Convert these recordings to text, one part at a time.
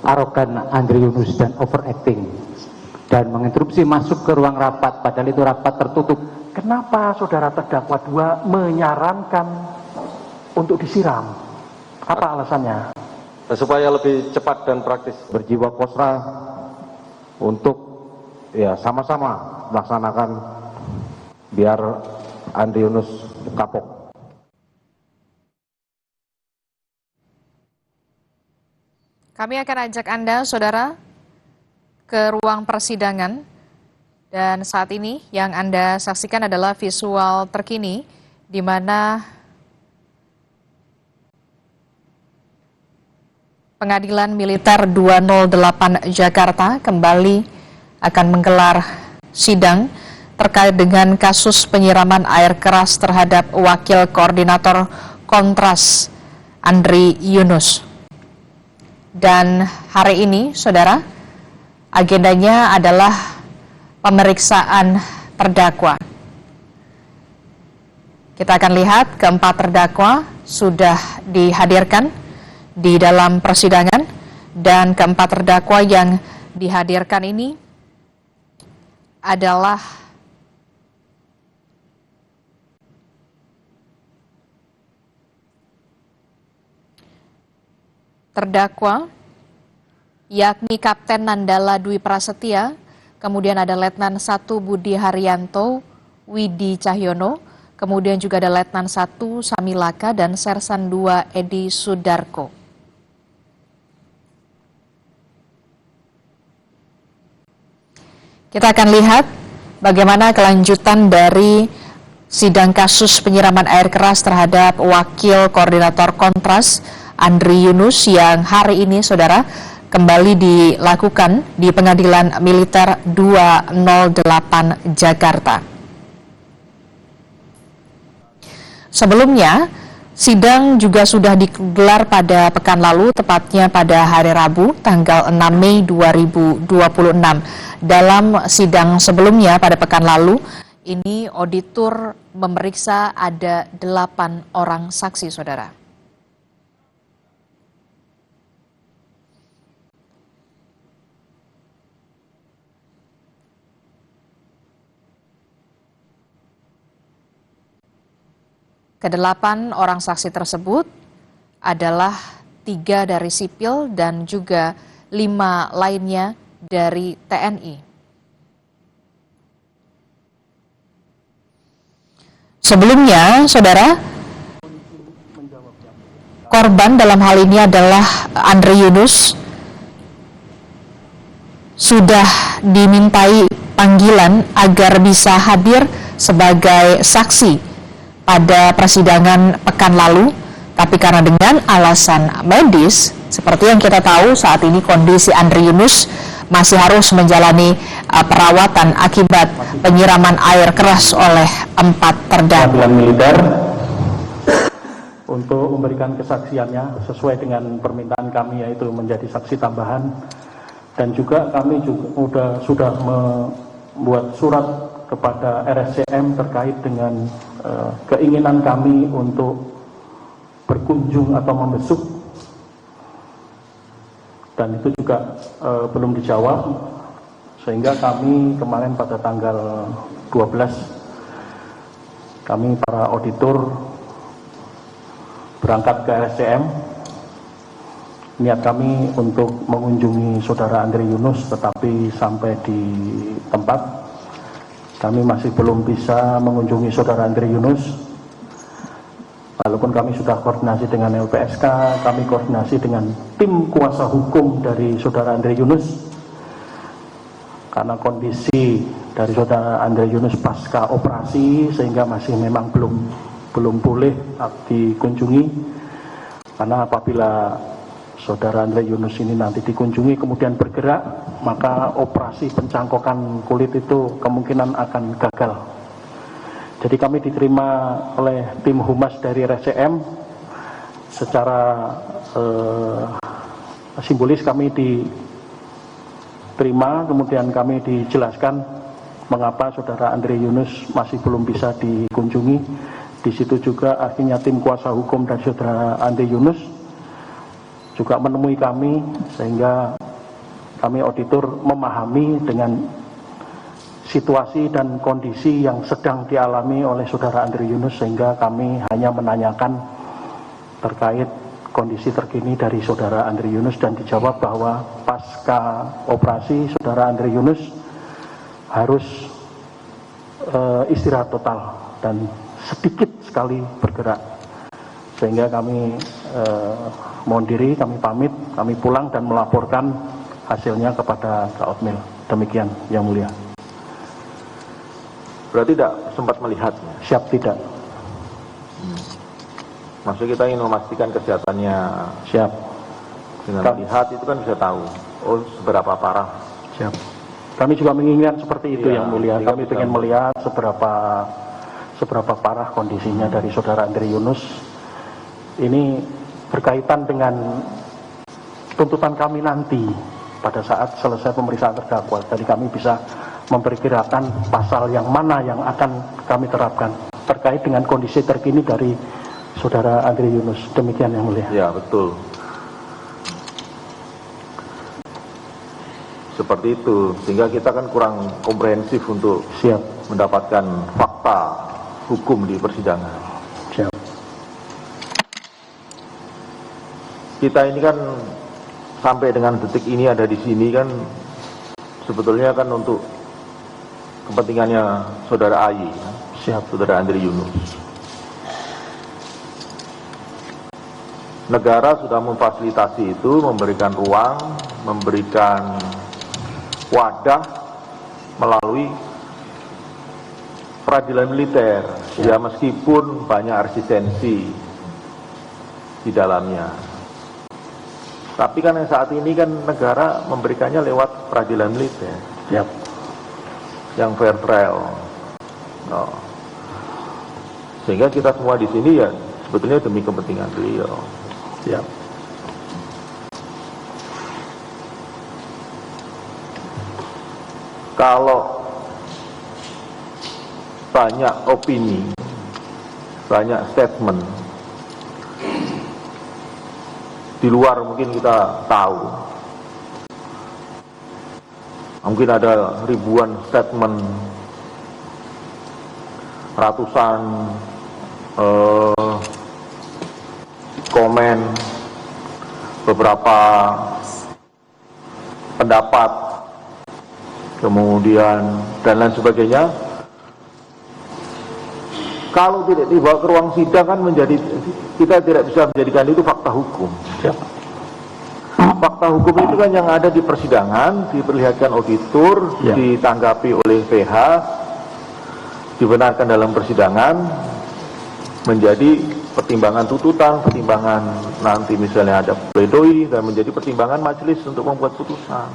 arogan Andre Yunus dan overacting dan menginterupsi masuk ke ruang rapat padahal itu rapat tertutup. Kenapa saudara terdakwa 2 menyarankan untuk disiram? Apa alasannya? Supaya lebih cepat dan praktis. Berjiwa kosra untuk ya sama-sama melaksanakan biar Andre Yunus kapok. Kami akan ajak Anda, saudara, ke ruang persidangan. Dan saat ini yang Anda saksikan adalah visual terkini di mana Pengadilan Militer 208 Jakarta kembali akan menggelar sidang terkait dengan kasus penyiraman air keras terhadap Wakil Koordinator Kontras Andre Yunus. Dan hari ini, saudara, agendanya adalah pemeriksaan terdakwa. Kita akan lihat keempat terdakwa sudah dihadirkan di dalam persidangan dan keempat terdakwa yang dihadirkan ini adalah terdakwa yakni Kapten Nandala Dwi Prasetya, kemudian ada Letnan 1 Budi Haryanto Widi Cahyono, kemudian juga ada Letnan 1 Samilaka dan Sersan 2 Edi Sudarko. Kita akan lihat bagaimana kelanjutan dari sidang kasus penyiraman air keras terhadap Wakil Koordinator Kontras Andre Yunus yang hari ini, saudara, kembali dilakukan di Pengadilan Militer 208 Jakarta. Sebelumnya, sidang juga sudah digelar pada pekan lalu, tepatnya pada hari Rabu, tanggal 6 Mei 2026. Dalam sidang sebelumnya pada pekan lalu, ini auditor memeriksa ada 8 orang saksi, saudara. Kedelapan orang saksi tersebut adalah 3 dari sipil dan juga 5 lainnya dari TNI. Sebelumnya, saudara, korban dalam hal ini adalah Andre Yunus sudah dimintai panggilan agar bisa hadir sebagai saksi pada persidangan pekan lalu, tapi karena dengan alasan medis, seperti yang kita tahu saat ini kondisi Andre Yunus masih harus menjalani perawatan akibat penyiraman air keras oleh 4 terdakwa. Militer untuk memberikan kesaksiannya sesuai dengan permintaan kami, yaitu menjadi saksi tambahan, dan juga kami juga sudah membuat surat kepada RSCM terkait dengan keinginan kami untuk berkunjung atau membesuk, dan itu juga belum dijawab, sehingga kami kemarin pada tanggal 12 kami para auditor berangkat ke RSCM. Niat kami untuk mengunjungi saudara Andre Yunus, tetapi sampai di tempat kami masih belum bisa mengunjungi saudara Andre Yunus. Walaupun kami sudah koordinasi dengan LPSK, kami koordinasi dengan tim kuasa hukum dari saudara Andre Yunus. Karena kondisi dari saudara Andre Yunus pasca operasi, sehingga masih memang belum boleh dikunjungi. Karena apabila saudara Andre Yunus ini nanti dikunjungi kemudian bergerak, maka operasi pencangkokan kulit itu kemungkinan akan gagal. Jadi kami diterima oleh tim humas dari RSCM secara simbolis, kami diterima, kemudian kami dijelaskan mengapa saudara Andre Yunus masih belum bisa dikunjungi. Di situ juga akhirnya tim kuasa hukum dari saudara Andre Yunus juga menemui kami, sehingga kami auditor memahami dengan situasi dan kondisi yang sedang dialami oleh saudara Andri Yunus, sehingga kami hanya menanyakan terkait kondisi terkini dari saudara Andri Yunus, dan dijawab bahwa pasca operasi saudara Andri Yunus harus istirahat total dan sedikit sekali bergerak, sehingga kami mohon diri, kami pamit, kami pulang dan melaporkan hasilnya kepada Kak Otmil. Demikian yang mulia. Berarti tidak sempat melihatnya. Siap tidak? Maksudnya kita ingin memastikan kesehatannya. Siap. Dengan melihat itu kan bisa tahu, oh seberapa parah. Siap. Kami juga menginginkan seperti itu yang mulia. sehingga Kami bisa ingin melihat seberapa parah kondisinya dari saudara Andri Yunus. Ini berkaitan dengan tuntutan kami nanti pada saat selesai pemeriksaan terdakwa. Jadi kami bisa memperkirakan pasal yang mana yang akan kami terapkan terkait dengan kondisi terkini dari saudara Andri Yunus. Demikian yang mulia. Ya, betul. Seperti itu, sehingga kita kan kurang komprehensif untuk Siap. mendapatkan fakta hukum di persidangan. Siap. Kita ini kan sampai dengan detik ini ada di sini kan sebetulnya kan untuk kepentingannya saudara AY, Siap. saudara Andri Yunus. Negara sudah memfasilitasi itu, memberikan ruang, memberikan wadah melalui peradilan militer, ya meskipun banyak resistensi di dalamnya. Tapi kan yang saat ini kan negara memberikannya lewat peradilan militer. Siap. Yang fair trial. Oh. Sehingga kita semua di sini ya sebetulnya demi kepentingan beliau. Siap. Kalau banyak opini, banyak statement di luar mungkin kita tahu, mungkin ada ribuan statement, ratusan komen, beberapa pendapat, kemudian dan lain sebagainya. Kalau tidak dibawa ke ruang sidang kan menjadi, kita tidak bisa menjadikan itu fakta hukum. Fakta hukum itu kan yang ada di persidangan, diperlihatkan auditor, Ya. ditanggapi oleh PH, dibenarkan dalam persidangan, menjadi pertimbangan tuntutan, pertimbangan nanti misalnya ada pledoi, dan menjadi pertimbangan majelis untuk membuat putusan.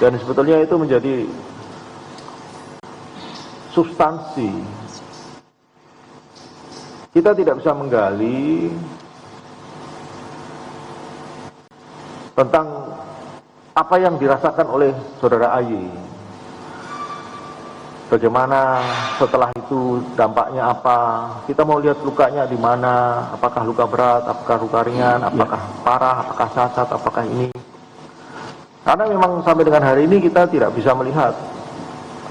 Dan sebetulnya itu menjadi substansi. Kita tidak bisa menggali tentang apa yang dirasakan oleh saudara AY. Bagaimana setelah itu dampaknya apa? Kita mau lihat lukanya di mana? Apakah luka berat? Apakah luka ringan? Apakah parah? Apakah cacat? Apakah ini? Karena memang sampai dengan hari ini kita tidak bisa melihat.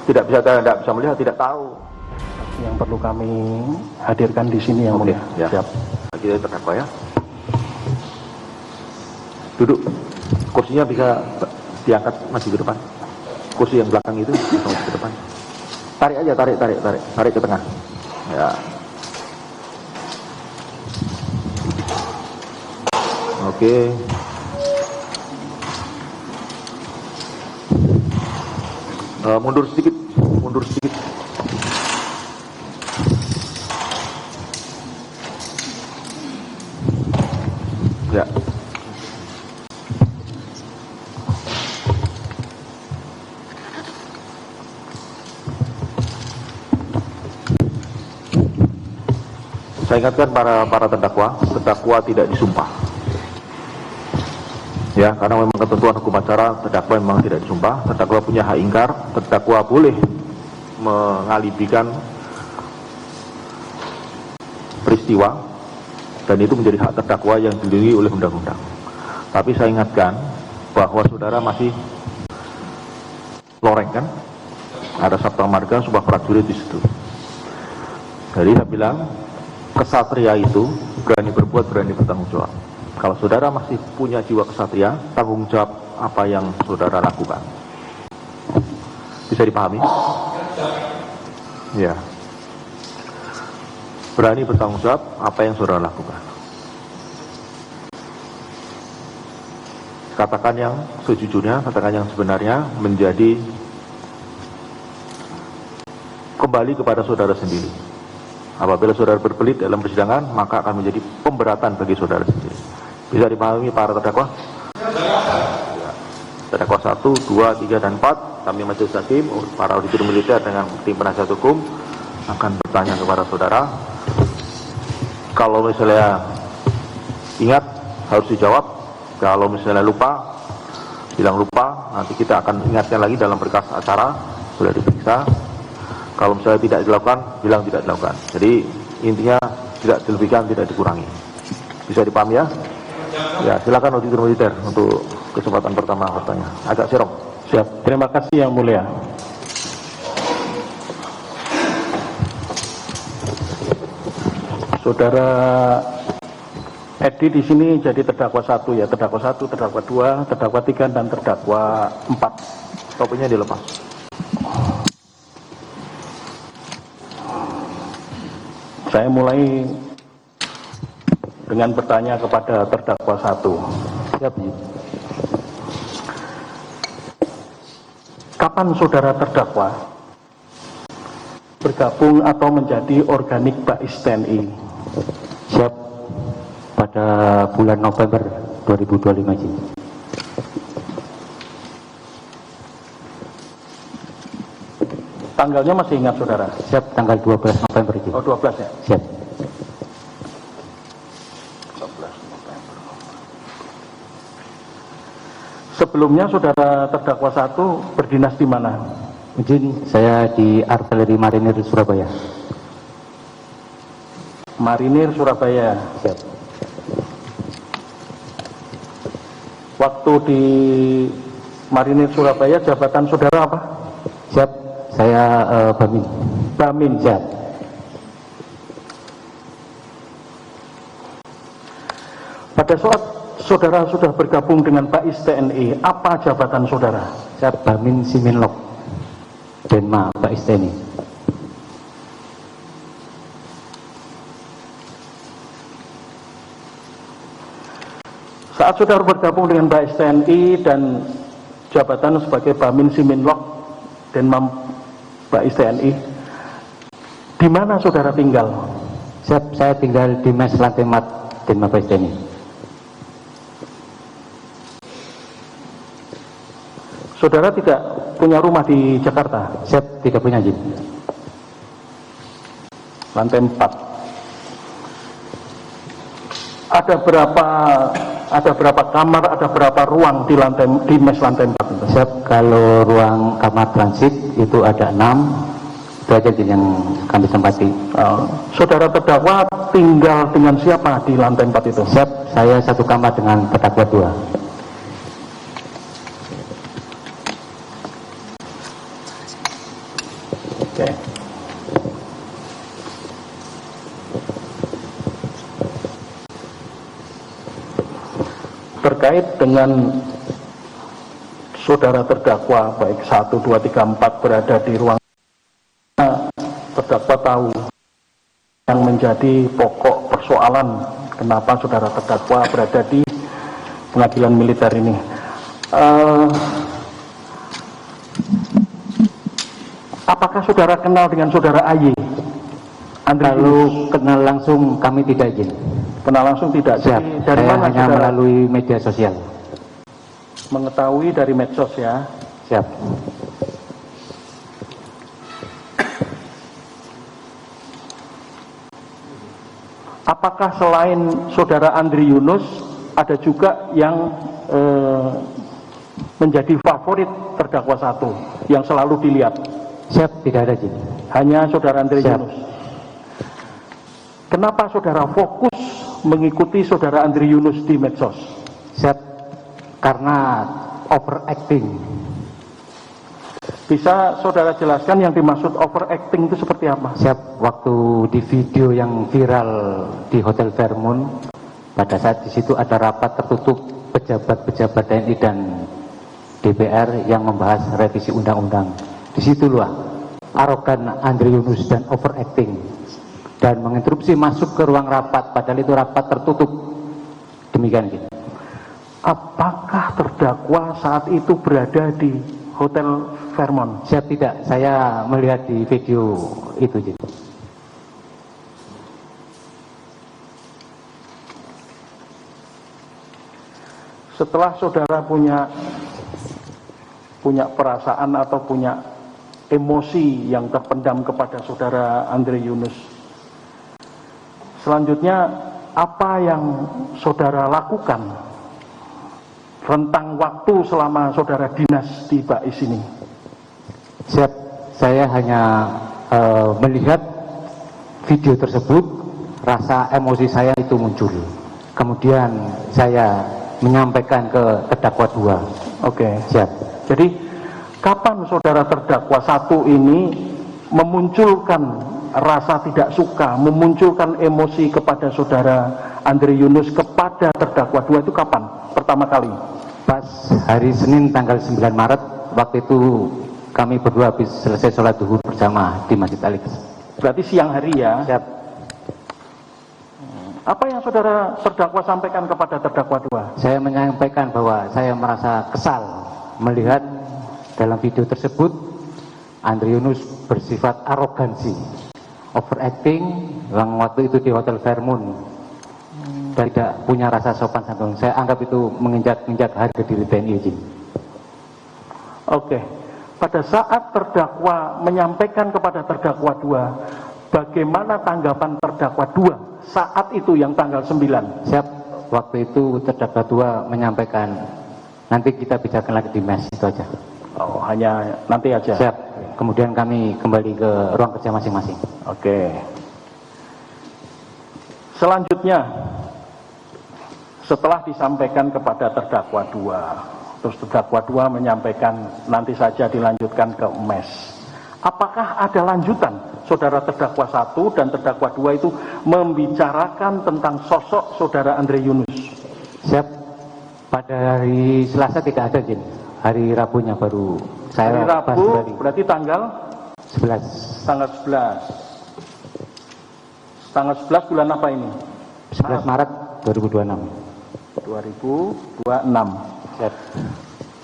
Tidak bisa melihat, tidak tahu. Yang perlu kami hadirkan di sini yang mulia. Ya. Siap. Kita terdakwa ya. Duduk. Kursinya bisa diangkat maju ke depan. Kursi yang belakang itu maju ke depan. Tarik aja, tarik ke tengah. Ya. Oke. Mundur sedikit. Ya. Saya ingatkan para terdakwa tidak disumpah. Ya, karena memang ketentuan hukum acara terdakwa memang tidak disumpah. Terdakwa punya hak ingkar, terdakwa boleh mengalibikan peristiwa dan itu menjadi hak terdakwa yang dilindungi oleh undang-undang. Tapi saya ingatkan bahwa saudara masih loreng kan, ada Sabta Marga, sebuah prajurit di situ. Jadi saya bilang, kesatria itu berani berbuat, berani bertanggung jawab. Kalau saudara masih punya jiwa kesatria, tanggung jawab apa yang saudara lakukan. Bisa dipahami? Ya. Berani bertanggung jawab apa yang saudara lakukan. Katakan yang sejujurnya, katakan yang sebenarnya, menjadi kembali kepada saudara sendiri. Apabila saudara berbelit dalam persidangan, maka akan menjadi pemberatan bagi saudara sendiri. Bisa dipahami para terdakwa? Ya. Terdakwa 1, 2, 3, dan 4, kami majelis hakim, para auditor militer dengan tim penasihat hukum akan bertanya kepada saudara. Kalau misalnya ingat, harus dijawab. Kalau misalnya lupa, bilang lupa, nanti kita akan ingatkan lagi dalam berkas acara, sudah diperiksa. Kalau misalnya tidak dilakukan, bilang tidak dilakukan. Jadi intinya tidak dilebihkan, tidak dikurangi. Bisa dipahami ya? Ya, silakan auditor militer untuk kesempatan pertama bertanya. Agak serong. Siap. Terima kasih Yang Mulia. Saudara Edi di sini jadi terdakwa 1 ya, terdakwa 1, terdakwa 2, terdakwa 3, dan terdakwa 4. Topinya dilepas. Saya mulai dengan bertanya kepada terdakwa 1. Siap. Kapan saudara terdakwa bergabung atau menjadi organik Bais TNI? Siap. Pada bulan November 2025, Ji. Tanggalnya masih ingat saudara? Siap, tanggal 12 November, Ji. Oh, 12 ya? Siap. 12 November. Sebelumnya saudara terdakwa 1 berdinas di mana? Izin, saya di Artileri Marinir Surabaya. Marinir Surabaya. Siap. Waktu di Marinir Surabaya jabatan saudara apa? Siap, saya Bamin. Bamin. Siap. Pada saat saudara sudah bergabung dengan Bais TNI, apa jabatan saudara? Siap, Bamin Siminlok, Denma Bais TNI. Saat saudara bergabung dengan Bais TNI dan jabatan sebagai Bamin Siminlok Denmam Bais TNI, di mana saudara tinggal? Siap, saya tinggal di Mes Lantai 4, Denma Bais TNI. Saudara tidak punya rumah di Jakarta? Siap, tidak punya, Ji. Lantai 4. Ada berapa kamar, ada berapa ruang di mes lantai 4 itu? Siap, kalau ruang kamar transit itu ada 6, itu aja yang kami tempati. Saudara terdakwa tinggal dengan siapa di lantai 4 itu? Siap, saya satu kamar dengan terdakwa 2. Oke. Terkait dengan saudara terdakwa baik 1, 2, 3, 4 berada di ruang, terdakwa tahu yang menjadi pokok persoalan kenapa saudara terdakwa berada di pengadilan militer ini. Apakah saudara kenal dengan saudara AY? Kalau kenal langsung kami tidak, izin. Kenal langsung tidak. Siap, Jadi, dari saya mana hanya saudara melalui media sosial. mengetahui? Dari medsos ya. Siap. Apakah selain saudara Andri Yunus ada juga yang menjadi favorit terdakwa 1 yang selalu dilihat? Siap, tidak ada, izin. Hanya saudara Andri Siap. Yunus. Kenapa saudara fokus mengikuti saudara Andri Yunus di medsos? Siap, karena overacting. Bisa saudara jelaskan yang dimaksud overacting itu seperti apa? Siap, waktu di video yang viral di Hotel Fairmont, pada saat di situ ada rapat tertutup pejabat-pejabat TNI dan DPR yang membahas revisi undang-undang. Di situlah arogan Andri Yunus dan overacting dan menginterupsi masuk ke ruang rapat, padahal itu rapat tertutup. Demikian gitu. Apakah terdakwa saat itu berada di Hotel Fairmont? Siap, tidak, saya melihat di video itu gitu. Setelah saudara punya perasaan atau punya emosi yang terpendam kepada saudara Andri Yunus, selanjutnya apa yang saudara lakukan rentang waktu selama saudara dinas di Bais ini? Siap, saya hanya melihat video tersebut, rasa emosi saya itu muncul. Kemudian saya menyampaikan ke terdakwa 2. Oke. Siap. Jadi kapan saudara terdakwa 1 ini memunculkan rasa tidak suka, memunculkan emosi kepada saudara Andri Yunus kepada terdakwa 2 itu kapan? Pertama kali? Pas hari Senin tanggal 9 Maret, waktu itu kami berdua habis selesai sholat zuhur bersama di Masjid Alex. Berarti siang hari ya? Siap. Apa yang saudara terdakwa sampaikan kepada terdakwa 2? Saya menyampaikan bahwa saya merasa kesal melihat dalam video tersebut Andri Yunus bersifat arogansi, overacting, yang waktu itu di Hotel Fairmont dan tidak punya rasa sopan santun. Saya anggap itu menginjak-injak harga diri TNI. Oke. Pada saat terdakwa menyampaikan kepada terdakwa 2, bagaimana tanggapan terdakwa 2 saat itu yang tanggal 9? Siap, waktu itu terdakwa 2 menyampaikan nanti kita bicarakan lagi di mes, itu aja. Oh, hanya nanti aja? Siap, kemudian kami kembali ke ruang kerja masing-masing. Oke. Selanjutnya, setelah disampaikan kepada terdakwa 2, terus terdakwa 2 menyampaikan nanti saja dilanjutkan ke mes, apakah ada lanjutan? Saudara terdakwa 1 dan terdakwa 2 itu membicarakan tentang sosok saudara Andri Yunus? Siap, pada hari Selasa tidak ada, Jin. Hari Rabunya baru saya hari Rabu, berarti tanggal 11. Tanggal 11. Tanggal 11 bulan apa ini? 11 Maret 2026. 2026. Siap.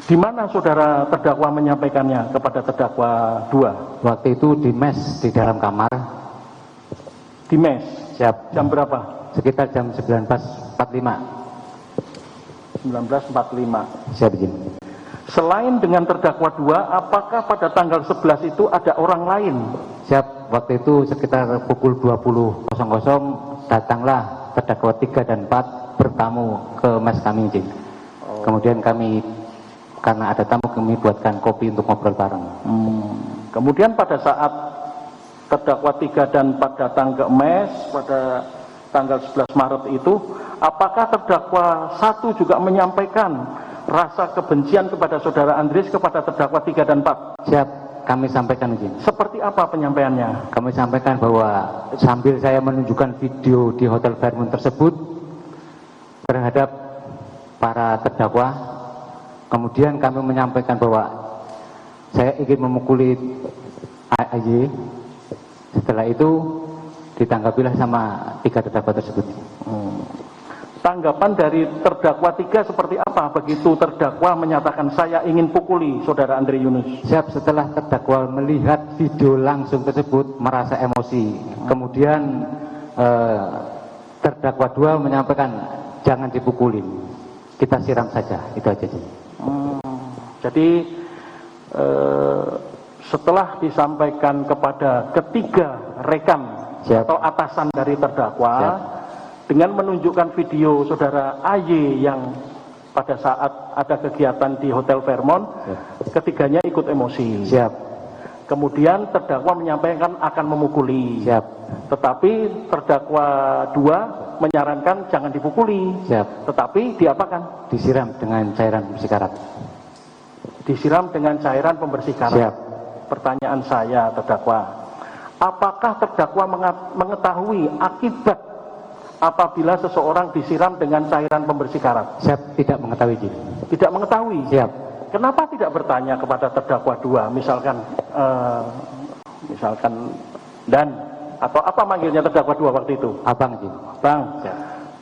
Di mana saudara terdakwa menyampaikannya kepada terdakwa 2? Waktu itu di mes di dalam kamar. Di mes? Siap. Jam berapa? Sekitar jam 19.45. 19.45. Siap, Jin. Selain dengan terdakwa 2, apakah pada tanggal 11 itu ada orang lain? Siap, waktu itu sekitar pukul 20.00 datanglah terdakwa 3 dan 4 bertamu ke mes kami, Jin. Kemudian kami, karena ada tamu, kami buatkan kopi untuk ngobrol bareng. Kemudian pada saat terdakwa 3 dan 4 datang ke mes pada tanggal 11 Maret itu, apakah terdakwa 1 juga menyampaikan rasa kebencian kepada saudara Andris kepada terdakwa 3 dan 4? Siap, kami sampaikan, Jin. Seperti apa penyampaiannya? Kami sampaikan bahwa sambil saya menunjukkan video di Hotel Fairmont tersebut terhadap para terdakwa, kemudian kami menyampaikan bahwa saya ingin memukuli AY. Setelah itu ditanggapilah sama 3 terdakwa tersebut. Tanggapan dari terdakwa 3 seperti apa begitu terdakwa menyatakan saya ingin pukuli saudara Andri Yunus? Siap, setelah terdakwa melihat video langsung tersebut merasa emosi. Kemudian terdakwa 2 menyampaikan jangan dipukulin, kita siram saja, itu aja. Jadi setelah disampaikan kepada ketiga rekan atau atasan dari terdakwa, dengan menunjukkan video saudara AY yang pada saat ada kegiatan di Hotel Fairmont, ketiganya ikut emosi. Siap. Kemudian terdakwa menyampaikan akan memukuli. Siap. Tetapi terdakwa 2 menyarankan jangan dipukuli. Siap. Tetapi diapakan? Disiram dengan cairan pembersih karat. Disiram dengan cairan pembersih karat. Siap. Pertanyaan saya terdakwa, apakah terdakwa mengetahui akibat apabila seseorang disiram dengan cairan pembersih karat? Siap, tidak mengetahui, Jin. Tidak mengetahui. Siap. Kenapa tidak bertanya kepada terdakwa 2, misalkan dan atau apa manggilnya terdakwa 2 waktu itu? Abang, Jin. Bang,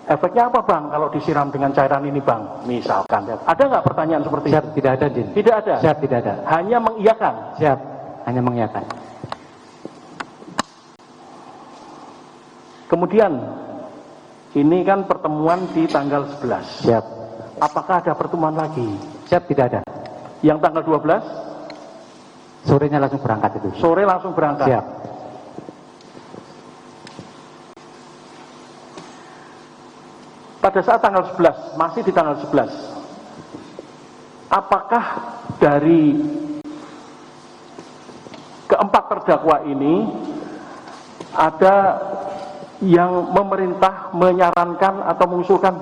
efeknya apa bang kalau disiram dengan cairan ini bang? Misalkan, ada nggak pertanyaan seperti Siap, itu? tidak ada, Jin. Tidak ada. Siap, tidak ada. Hanya mengiyakan. Siap, hanya mengiyakan. Kemudian ini kan pertemuan di tanggal 11. Siap. Apakah ada pertemuan lagi? Siap, tidak ada. Yang tanggal 12? Sorenya langsung berangkat itu. Sore langsung berangkat. Siap. Pada saat tanggal 11, masih di tanggal 11, apakah dari keempat terdakwa ini ada yang memerintah menyarankan atau mengusulkan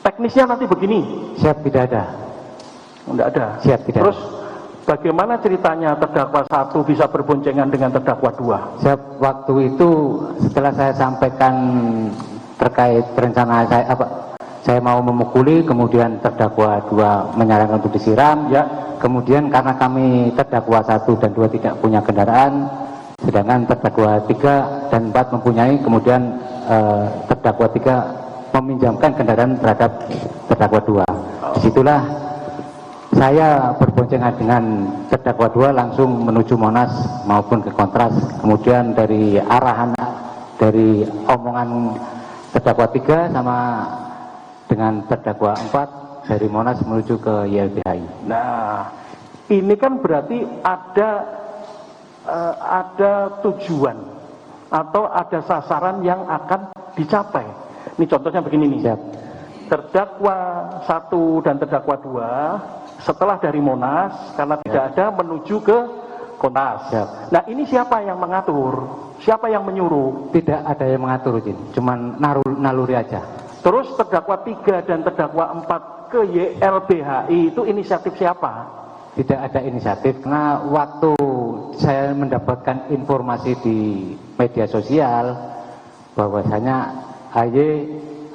teknisnya nanti begini? Siap, tidak ada. Tidak ada. Siap, tidak. Terus bagaimana ceritanya terdakwa 1 bisa berboncengan dengan terdakwa 2? Siap, waktu itu setelah saya sampaikan terkait rencana saya mau memukuli, kemudian terdakwa 2 menyarankan untuk disiram. Ya. Kemudian karena kami terdakwa 1 dan 2 tidak punya kendaraan, sedangkan terdakwa 3 dan 4 mempunyai, kemudian terdakwa 3 meminjamkan kendaraan terhadap terdakwa 2. Disitulah saya berboncengan dengan terdakwa 2 langsung menuju Monas maupun ke Kontras. Kemudian dari arahan dari omongan terdakwa 3 sama dengan terdakwa 4 dari Monas menuju ke YLBHI. Nah, ini kan berarti ada tujuan atau ada sasaran yang akan dicapai. Ini contohnya begini nih. Siap. Terdakwa 1 dan terdakwa 2 setelah dari Monas karena tidak ada menuju ke Kontras. Siap. Nah, ini siapa yang mengatur? Siapa yang menyuruh? Tidak ada yang mengatur, Jin. Cuman naluri aja. Terus terdakwa 3 dan terdakwa 4 ke YLBHI itu inisiatif siapa? Tidak ada inisiatif, karena waktu saya mendapatkan informasi di media sosial bahwasanya AY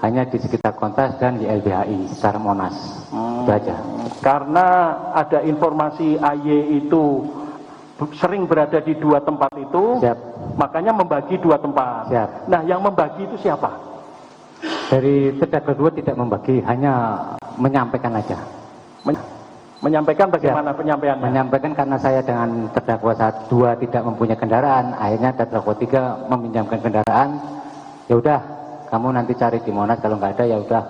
hanya di sekitar Kontras dan YLBHI secara Monas. Itu aja. Karena ada informasi AY itu sering berada di 2 tempat itu. Siap. Makanya membagi 2 tempat. Siap. Nah, yang membagi itu siapa? Dari terdakwa 2 tidak membagi, hanya menyampaikan aja. Menyampaikan bagaimana penyampaiannya? Menyampaikan karena saya dengan terdakwa 2 tidak mempunyai kendaraan, akhirnya terdakwa 3 meminjamkan kendaraan. Ya udah, kamu nanti cari di Monas, kalau nggak ada ya udah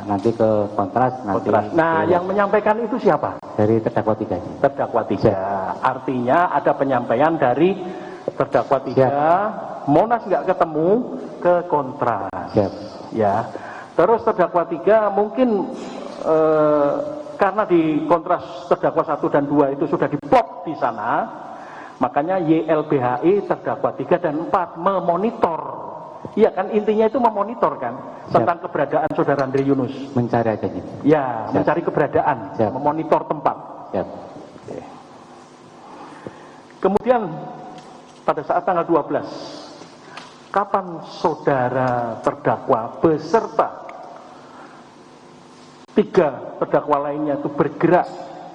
nanti ke Kontras. Nanti. Nah, yang menyampaikan itu siapa? Dari terdakwa 3. Terdakwa 3. Artinya ada penyampaian dari terdakwa 3. Siap. Monas nggak ketemu ke Kontras. Siap. Ya. Terus terdakwa 3 mungkin karena di Kontras terdakwa 1 dan 2 itu sudah diplot di sana, makanya YLBHI terdakwa 3 dan 4 memonitor. Iya kan, intinya itu memonitor kan. Siap. Tentang keberadaan saudara Andre Yunus. Mencari aja, Jin. Ya, Siap. mencari keberadaan, Siap. memonitor tempat. Siap. Oke. Kemudian pada saat tanggal 12, kapan saudara terdakwa beserta 3 terdakwa lainnya itu bergerak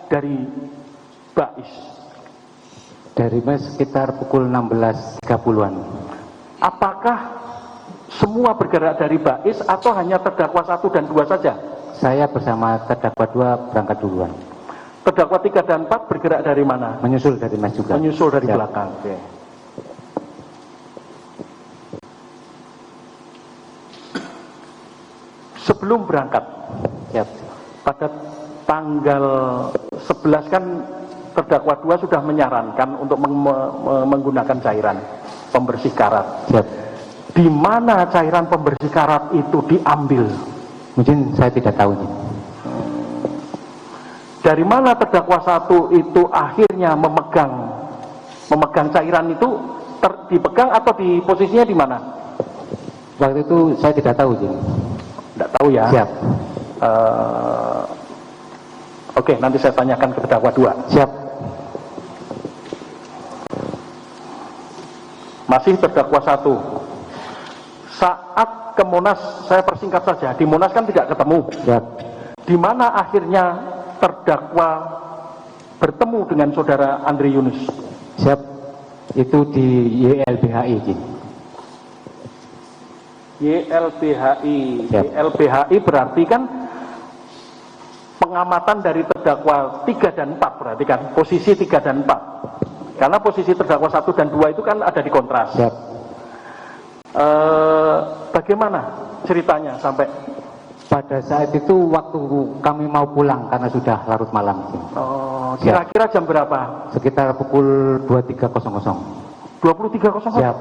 dari Bais? Dari sekitar pukul 16.30-an. Apakah semua bergerak dari Bais atau hanya terdakwa 1 dan 2 saja? Saya bersama terdakwa 2 berangkat duluan. Terdakwa 3 dan 4 bergerak dari mana? Menyusul dari Mas juga. Menyusul dari Siap. belakang. Oke. Sebelum berangkat, Siap. pada tanggal 11 kan terdakwa 2 sudah menyarankan untuk menggunakan cairan pembersih karat. Siap. Di mana cairan pembersih karat itu diambil? Mungkin saya tidak tahu, Jin. Dari mana terdakwa 1 itu akhirnya memegang Memegang cairan itu dipegang atau di posisinya di mana? Waktu itu saya tidak tahu, Jin. Tidak tahu ya. Siap. Oke, nanti saya tanyakan ke terdakwa 2. Siap. Masih terdakwa 1. Saat ke Monas, saya persingkat saja, di Monas kan tidak ketemu. Siap. Di mana akhirnya terdakwa bertemu dengan saudara Andre Yunus? Siap. Itu di YLBHI, Jin. YLBHI. Siap. YLBHI berarti kan pengamatan dari terdakwa 3 dan 4 berarti kan, posisi 3 dan 4. Karena posisi terdakwa 1 dan 2 itu kan ada di kontras. Siap. Bagaimana ceritanya sampai Pada saat itu waktu kami mau pulang karena sudah larut malam. kira-kira jam berapa? Sekitar pukul 23.00. 23.00. Siap.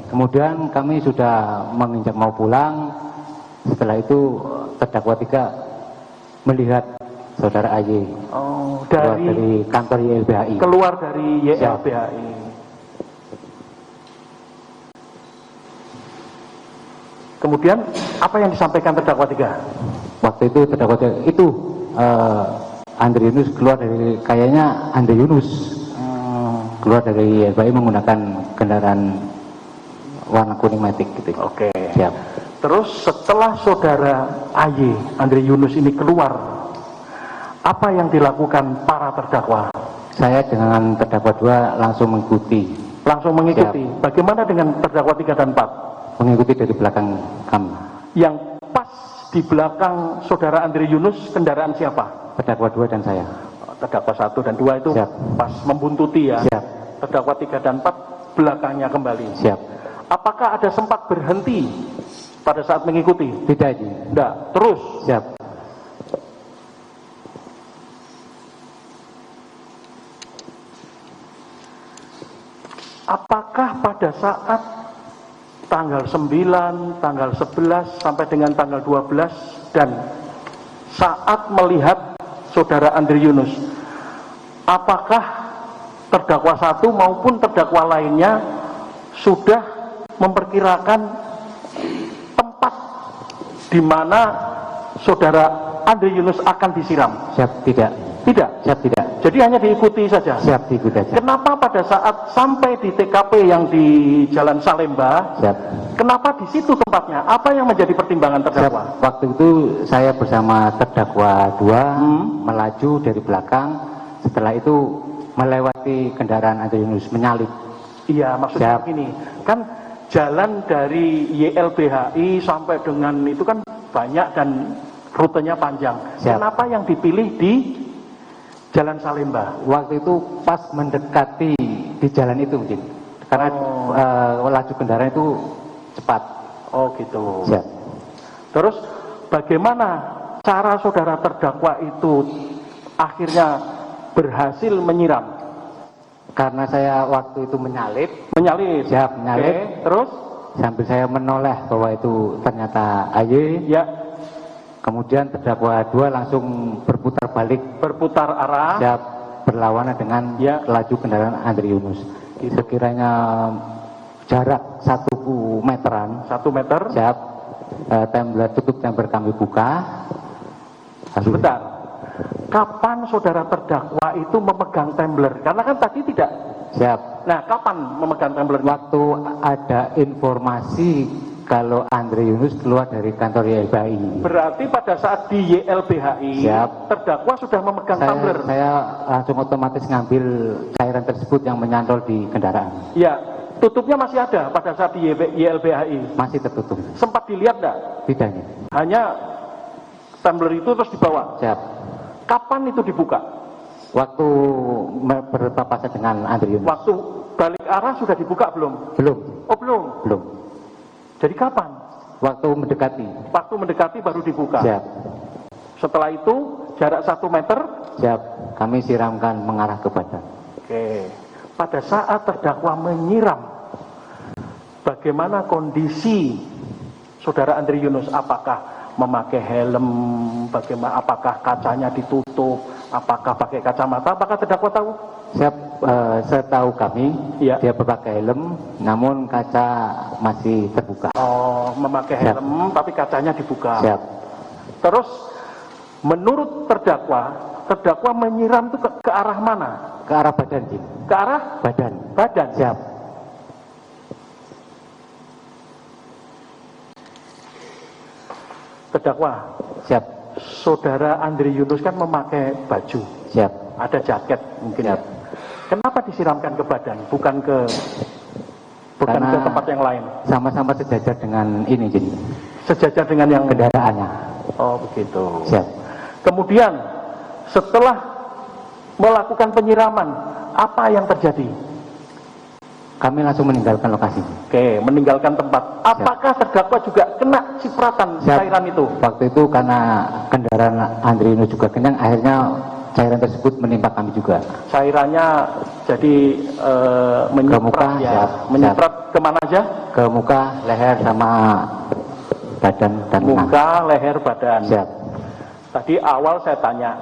Kemudian kami sudah menginjak mau pulang. Setelah itu terdakwa 3 melihat saudara AY keluar dari kantor YLBHI. Keluar dari YLBHI. Kemudian apa yang disampaikan terdakwa 3? Waktu itu terdakwa 3 itu Andre Yunus keluar dari, kayaknya Andre Yunus keluar dari YLBHI menggunakan kendaraan warna kuning matic gitu. Oke. Siap. Terus setelah saudara AY, Andre Yunus ini keluar, apa yang dilakukan para terdakwa? Saya dengan terdakwa 2 langsung mengikuti. Langsung mengikuti. Siap. Bagaimana dengan terdakwa 3 dan 4? Mengikuti dari belakang kami. Yang pas di belakang saudara Andre Yunus kendaraan siapa? Terdakwa 2 dan saya. Terdakwa 1 dan 2 itu Siap. pas membuntuti ya. Siap. Terdakwa 3 dan 4 belakangnya kembali. Siap. Apakah ada sempat berhenti pada saat mengikuti? Tidak, Ji. Tidak. Terus. Siap. Apakah pada saat tanggal 9, tanggal 11 sampai dengan tanggal 12 dan saat melihat saudara Andre Yunus, apakah terdakwa 1 maupun terdakwa lainnya sudah memperkirakan tempat di mana saudara Andre Yunus akan disiram? Siap, tidak. Tidak. Siap, tidak. Jadi hanya diikuti saja. Siap, diikuti saja. Kenapa pada saat sampai di TKP yang di Jalan Salemba, Siap. kenapa di situ tempatnya? Apa yang menjadi pertimbangan Siap. terdakwa? Waktu itu saya bersama terdakwa 2 melaju dari belakang. Setelah itu melewati kendaraan Andre Yunus, menyalip. Iya, maksudnya Siap. begini, kan jalan dari YLBHI sampai dengan itu kan banyak dan rutenya panjang. Siap. Kenapa yang dipilih di Jalan Salemba? Waktu itu pas mendekati di jalan itu mungkin. Karena laju kendaraan itu cepat. Oh gitu. Siap. Terus bagaimana cara saudara terdakwa itu akhirnya berhasil menyiram? Karena saya waktu itu menyalip. Menyalip. Siap, menyalip. Oke. Terus? Sambil saya menoleh bahwa itu ternyata AY. Ya. Kemudian terdakwa 2 langsung berputar balik. Berputar arah. Siap, berlawanan dengan Ya. laju kendaraan Andre Yunus. Sekiranya jarak 1 meteran. 1 meter. Siap. Tutup temper kami buka. Sebentar. Kapan saudara terdakwa itu memegang tumbler? Karena kan tadi tidak. Siap. Nah, kapan memegang tumbler? Waktu ada informasi kalau Andre Yunus keluar dari kantor YLBHI. Berarti pada saat di YLBHI, Siap. terdakwa sudah memegang tumbler. Saya langsung otomatis ngambil cairan tersebut yang menyantol di kendaraan. Ya, tutupnya masih ada pada saat di YLBHI. Masih tertutup. Sempat dilihat enggak? Tidak. Hanya tumbler itu terus dibawa. Siap. Kapan itu dibuka? Waktu berpapasan dengan Andre Yunus. Waktu balik arah sudah dibuka belum? Belum. Oh belum. Belum. Jadi kapan? Waktu mendekati. Waktu mendekati baru dibuka. Siap. Setelah itu jarak 1 meter. Siap. Kami siramkan mengarah ke badan. Oke. Pada saat terdakwa menyiram, bagaimana kondisi saudara Andre Yunus? Apakah memakai helm? Bagaimana? Apakah kacanya ditutup? Apakah pakai kacamata? Apakah terdakwa tahu? Setahu kami, Iya. dia berpakai helm, namun kaca masih terbuka. Oh, memakai Siap. helm tapi kacanya dibuka. Siap, Terus menurut terdakwa menyiram itu ke arah mana? ke arah badan, Jin. Ke arah Badan. badan. Siap, Terdakwa, siap, saudara Andri Yunus kan memakai baju, siap, ada jaket mungkin. siap. Ya. Kenapa disiramkan ke badan, bukan ke Karena tempat yang lain? sama-sama sejajar dengan ini, Jin. Sejajar dengan yang Kendaraannya. Oh begitu. Siap. Kemudian setelah melakukan penyiraman, apa yang terjadi? Kami langsung meninggalkan lokasi. Oke, meninggalkan tempat. Apakah terdakwa juga kena cipratan Siap. cairan itu? Waktu itu karena kendaraan Andri Yunus juga kencang, akhirnya cairan tersebut menimpa kami juga. Cairannya jadi menyiprat muka, ya. siap, Menyiprat kemana aja? Ke muka, leher, sama badan dan lengan. Muka, leher, badan. Siap. Tadi awal saya tanya,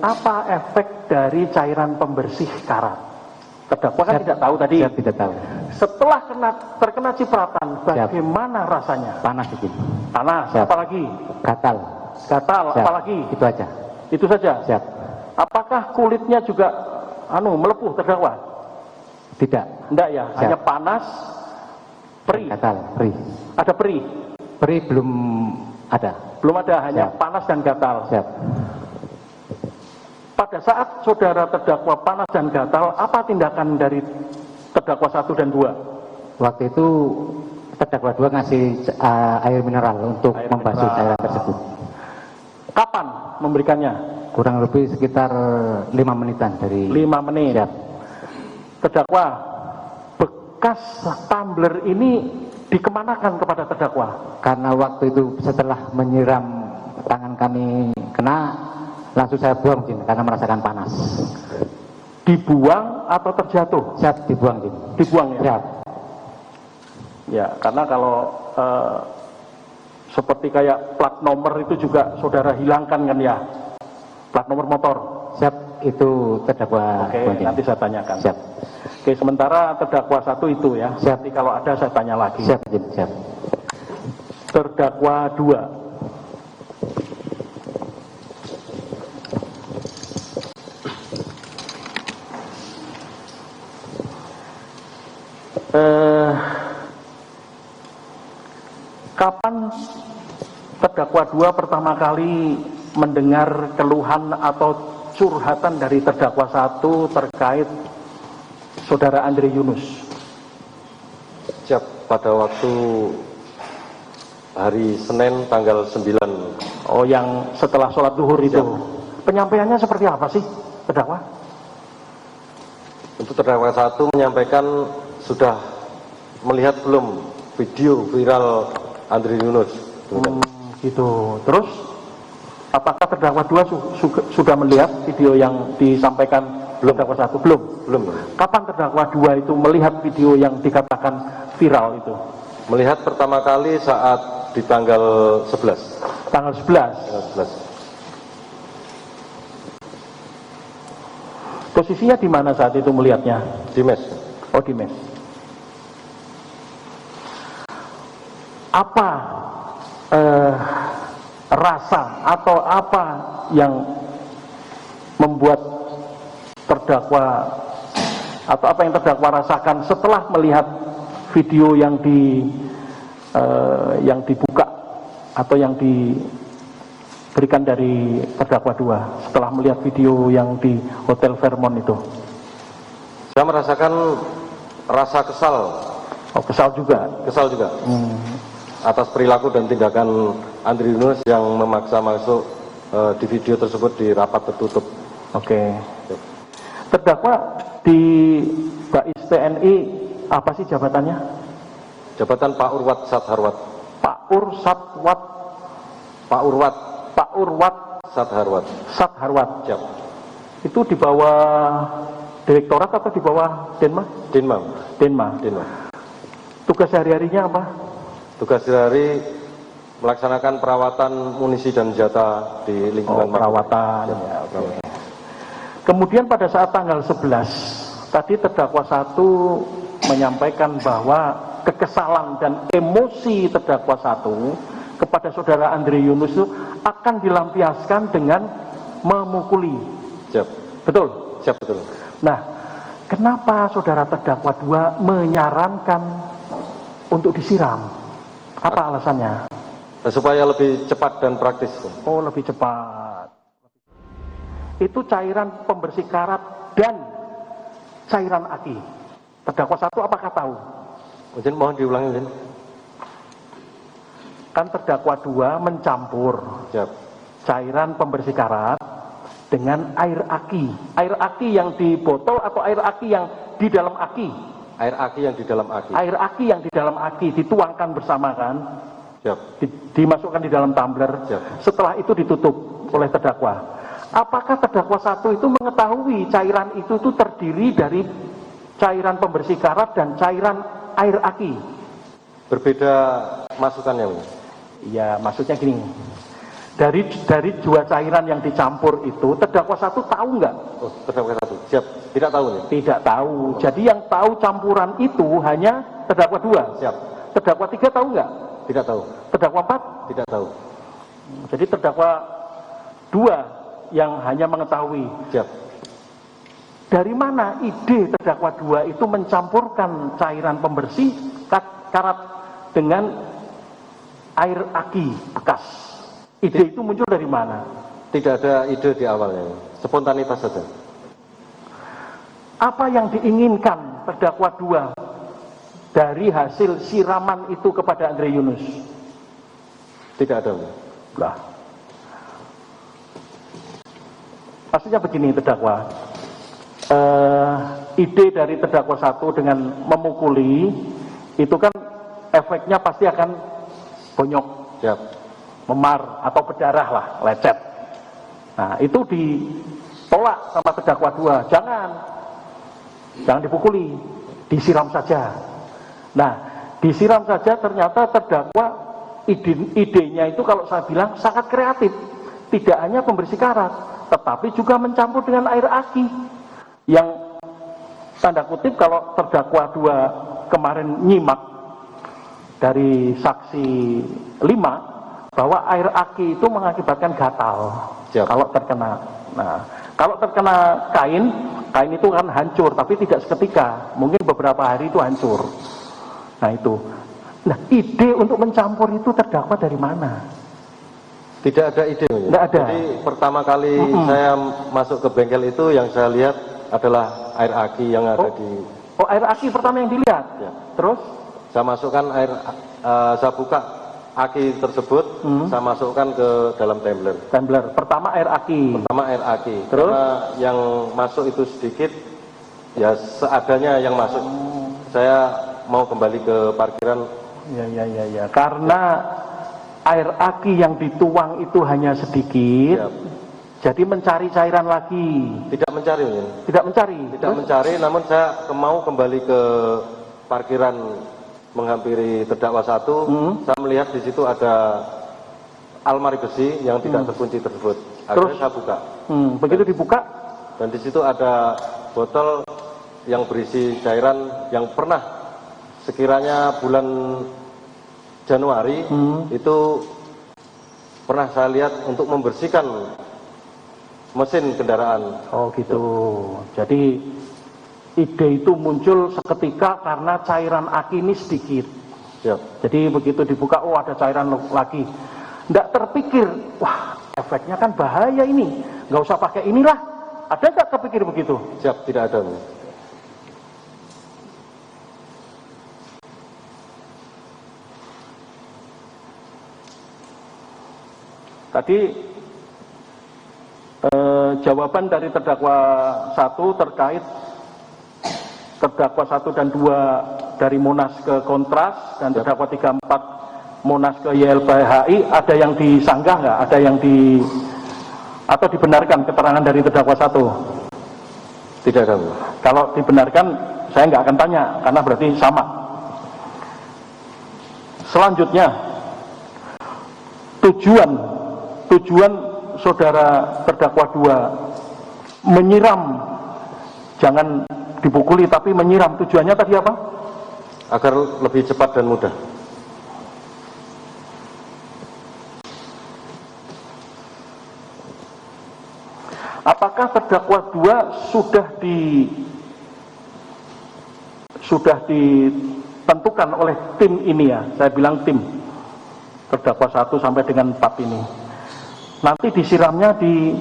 apa efek dari cairan pembersih karat? Terdakwa kan Siap. tidak tahu tadi. Siap, tidak tahu. Setelah terkena cipratan, bagaimana rasanya? Panas, Jin. Panas, Siap. apalagi? Gatal. Gatal, Siap. apalagi? Itu aja. Itu saja. Siap. Apakah kulitnya juga melepuh terdakwa? Tidak. Enggak ya, Siap. hanya panas, perih. Gatal, perih. Ada perih? Perih belum ada. Belum ada, hanya Siap. panas dan gatal. Siap. Pada saat saudara terdakwa panas dan gatal, apa tindakan dari terdakwa 1 dan 2? Waktu itu terdakwa 2 ngasih air mineral untuk Air membasuh mineral. cairan tersebut. Kapan memberikannya? Kurang lebih sekitar 5 menitan dari 5 menit. Siap. Terdakwa, bekas tumbler ini dikemanakan kepada terdakwa? Karena waktu itu setelah menyiram tangan kami kena, langsung saya buang, Jin, karena merasakan panas. Dibuang atau terjatuh? Siap, dibuang, Jin. Dibuang ya? Siap. Ya, karena kalau seperti kayak plat nomor itu juga saudara hilangkan kan ya? Plat nomor motor. Siap, itu terdakwa. Oke, buang, Jin. nanti saya tanyakan. Siap. Oke, sementara terdakwa 1 itu ya. Siap. Nanti kalau ada saya tanya lagi. Siap, Jin. Siap. Terdakwa 2. Kapan terdakwa 2 pertama kali mendengar keluhan atau curhatan dari terdakwa 1 terkait saudara Andri Yunus? Siap, pada waktu hari Senin tanggal 9. Oh, yang setelah sholat zuhur itu. Penyampaiannya seperti apa sih, terdakwa? Untuk terdakwa 1 menyampaikan sudah melihat belum video viral Andri Yunus. Gitu. Terus apakah terdakwa 2 sudah melihat video yang disampaikan terdakwa 1? Belum. Belum. Kapan terdakwa 2 itu melihat video yang dikatakan viral itu? Melihat pertama kali saat di tanggal 11. Tanggal 11. Tanggal 11. Posisinya di mana saat itu melihatnya? Di mes. Oh, di mes. Apa rasa atau apa yang membuat terdakwa atau apa yang terdakwa rasakan setelah melihat video yang dibuka atau yang diberikan dari terdakwa 2 setelah melihat video yang di Hotel Fairmont itu? Saya merasakan rasa kesal. Oh, kesal juga. Kesal juga. Atas perilaku dan tindakan Andri Yunus yang memaksa masuk di video tersebut di rapat tertutup. Oke. Terdakwa di Bais TNI apa sih jabatannya? Jabatan Pak Urwat Satharwat. Pak Ursatwat. Pak Urwat Pak Urwat Satharwat. Satharwat. Siap. Itu di bawah direktorat atau di bawah Denma? Dinmam. Denma. Dinmam. Tugas sehari-harinya apa? Tugas dari melaksanakan perawatan munisi dan senjata di lingkungan perawatan. Ya, ya, okay. Kemudian pada saat tanggal 11 tadi terdakwa 1 menyampaikan bahwa kekesalan dan emosi terdakwa 1 kepada saudara Andre Yunus itu akan dilampiaskan dengan memukuli. Siap. Betul? Siap, betul. Nah, kenapa saudara terdakwa 2 menyarankan untuk disiram? Apa alasannya? Supaya lebih cepat dan praktis. Oh, lebih cepat. Itu cairan pembersih karat dan cairan aki. Terdakwa 1 apakah tahu? Izin, mohon diulangi, izin. Kan terdakwa 2 mencampur Siap. cairan pembersih karat dengan air aki. Air aki yang di botol atau air aki yang di dalam aki? Air aki yang di dalam aki. Air aki yang di dalam aki dituangkan bersama kan? Siap. Dimasukkan di dalam tumbler. Siap. Setelah itu ditutup oleh terdakwa. Apakah terdakwa 1 itu mengetahui cairan itu terdiri dari cairan pembersih karat dan cairan air aki? Berbeda masukannya, Bu. Ya, maksudnya gini. Dari 2 cairan yang dicampur itu, terdakwa 1 tahu nggak? Oh, terdakwa 1. Siap. Tidak tahu nih. Tidak tahu. Jadi yang tahu campuran itu hanya terdakwa 2. Siap. Terdakwa 3 tahu nggak? Tidak tahu. Terdakwa 4? Tidak tahu. Jadi terdakwa 2 yang hanya mengetahui. Siap. Dari mana ide terdakwa 2 itu mencampurkan cairan pembersih karat dengan air aki bekas? Ide itu muncul dari mana? Tidak ada ide di awalnya. Spontanitas saja. Apa yang diinginkan terdakwa 2 dari hasil siraman itu kepada Andre Yunus? Tidak ada. Lah. Maksudnya begini terdakwa. Ide dari terdakwa 1 dengan memukuli itu kan efeknya pasti akan bonyok. Siap. Memar atau berdarah lah, lecet. Nah, itu ditolak sama terdakwa 2. Jangan dipukuli, disiram saja. Nah, disiram saja ternyata terdakwa idenya itu kalau saya bilang sangat kreatif. Tidak hanya pembersih karat, tetapi juga mencampur dengan air aki. Yang tanda kutip kalau terdakwa 2 kemarin nyimak dari saksi 5 bahwa air aki itu mengakibatkan gatal. Siap. Kalau terkena. Nah, kalau terkena kain itu kan hancur, tapi tidak seketika, mungkin beberapa hari itu hancur. Nah itu. Nah, ide untuk mencampur itu terdakwa dari mana? Tidak ada ide. Tidak ada. Jadi pertama kali saya masuk ke bengkel itu yang saya lihat adalah air aki yang ada di. Oh, air aki pertama yang dilihat. Ya. Terus? Saya masukkan saya buka aki tersebut, saya masukkan ke dalam tumbler. Tumbler. Pertama air aki. Pertama air aki. Terus? Karena yang masuk itu sedikit, ya seadanya yang masuk. Saya mau kembali ke parkiran. Ya. Karena air aki yang dituang itu hanya sedikit. Ya. Jadi mencari cairan lagi. Tidak mencari, ya. Tidak mencari. Tidak mencari, namun saya mau kembali ke parkiran menghampiri terdakwa 1. Saya melihat di situ ada almari besi yang tidak terkunci tersebut. Akhirnya saya buka. Begitu dibuka, dan di situ ada botol yang berisi cairan yang pernah sekiranya bulan Januari itu pernah saya lihat untuk membersihkan mesin kendaraan. Oh gitu. Jadi ide itu muncul seketika karena cairan aki ini sedikit. Siap. Jadi begitu dibuka, oh ada cairan lagi. Nggak terpikir, wah efeknya kan bahaya ini, nggak usah pakai inilah. Ada nggak terpikir begitu? Siap, tidak ada. Tadi jawaban dari terdakwa 1 terkait terdakwa 1 dan 2 dari Monas ke Kontras dan terdakwa 3, 4 Monas ke YLBHI, ada yang disanggah nggak? Ada yang atau dibenarkan keterangan dari terdakwa 1? Tidak ada. Kalau dibenarkan saya nggak akan tanya karena berarti sama. Selanjutnya tujuan saudara terdakwa 2 menyiram, jangan dipukuli tapi menyiram, tujuannya tadi apa? Agar lebih cepat dan mudah. Apakah terdakwa 2 sudah ditentukan oleh tim ini ya? Saya bilang tim. Terdakwa 1 sampai dengan 4 ini. Nanti disiramnya di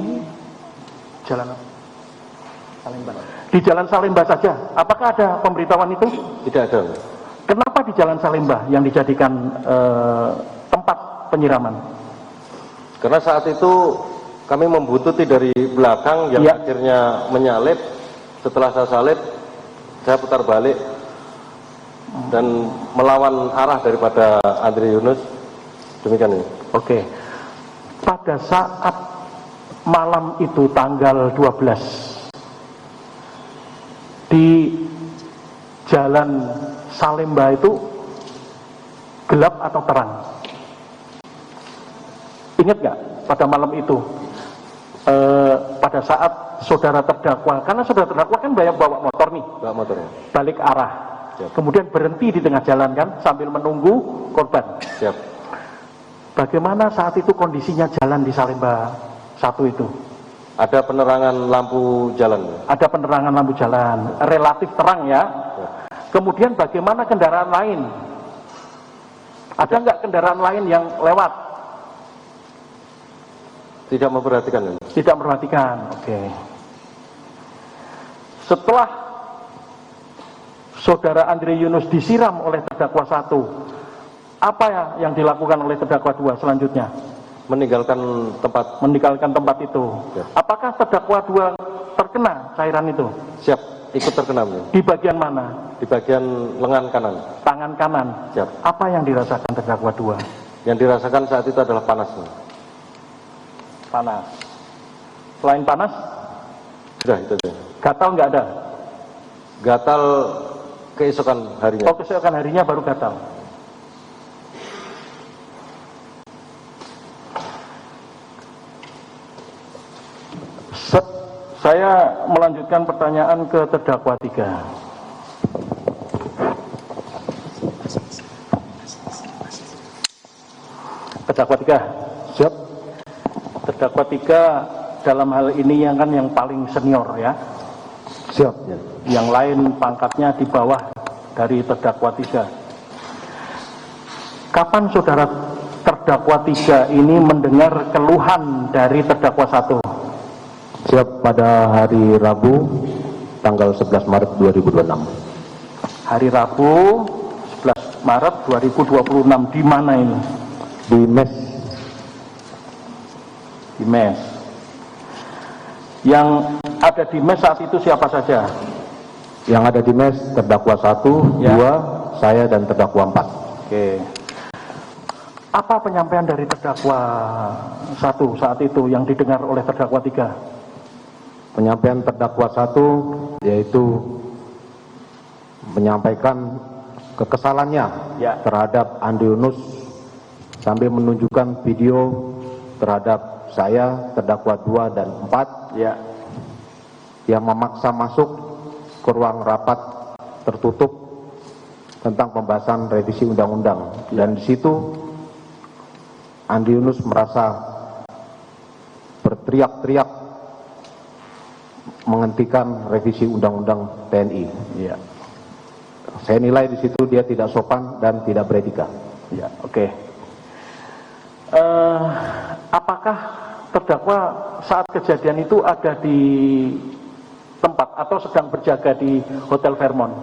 jalan Salemba. Di Jalan Salemba saja. Apakah ada pemberitahuan itu? Tidak ada. Kenapa di Jalan Salemba yang dijadikan tempat penyiraman? Karena saat itu kami membuntuti dari belakang yang akhirnya menyalip. Setelah saya salip, saya putar balik dan melawan arah daripada Andre Yunus. Demikian ini. Oke. Pada saat malam itu tanggal 12 di Jalan Salemba itu gelap atau terang? Ingat nggak pada malam itu? Pada saat saudara terdakwa, karena saudara terdakwa kan banyak bawa motor nih, balik arah, kemudian berhenti di tengah jalan kan, sambil menunggu korban. Siap. Bagaimana saat itu kondisinya jalan di Salemba 1 itu? Ada penerangan lampu jalan. Ada penerangan lampu jalan, relatif terang ya. Kemudian bagaimana kendaraan lain? Ada nggak kendaraan lain yang lewat? Tidak memperhatikan. Tidak memperhatikan, oke. Setelah saudara Andre Yunus disiram oleh terdakwa 1, apa ya yang dilakukan oleh terdakwa 2 selanjutnya? Meninggalkan tempat itu. Ya. Apakah terdakwa 2 terkena cairan itu? Siap, ikut terkena. Di bagian mana? Di bagian lengan kanan. Tangan kanan. Siap. Apa yang dirasakan terdakwa 2? Yang dirasakan saat itu adalah panas. Panas. Selain panas? Sudah itu aja. Gatal nggak ada? Gatal keesokan harinya. Oh, keesokan harinya baru gatal. Saya melanjutkan pertanyaan ke terdakwa 3. Terdakwa 3, siap. Terdakwa 3 dalam hal ini yang paling senior ya. Siap. Ya. Yang lain pangkatnya di bawah dari terdakwa 3. Kapan saudara terdakwa 3 ini mendengar keluhan dari terdakwa 1? Siap, pada hari Rabu tanggal 11 Maret 2026. Hari Rabu 11 Maret 2026 di mana ini? Di mes. Di mes. Yang ada di mes saat itu siapa saja? Yang ada di mes terdakwa 1, Ya. 2, saya dan terdakwa 4. Oke. Apa penyampaian dari terdakwa 1 saat itu yang didengar oleh terdakwa 3? Penyampaian terdakwa 1 yaitu menyampaikan kekesalannya Ya. terhadap Andre Yunus sambil menunjukkan video terhadap saya, terdakwa 2 dan 4 Ya. yang memaksa masuk ke ruang rapat tertutup tentang pembahasan revisi undang-undang. Dan di situ Andre Yunus merasa berteriak-teriak menghentikan revisi undang-undang TNI. Ya. Saya nilai di situ dia tidak sopan dan tidak beretika. Ya, oke. Apakah terdakwa saat kejadian itu ada di tempat atau sedang berjaga di Hotel Fairmont?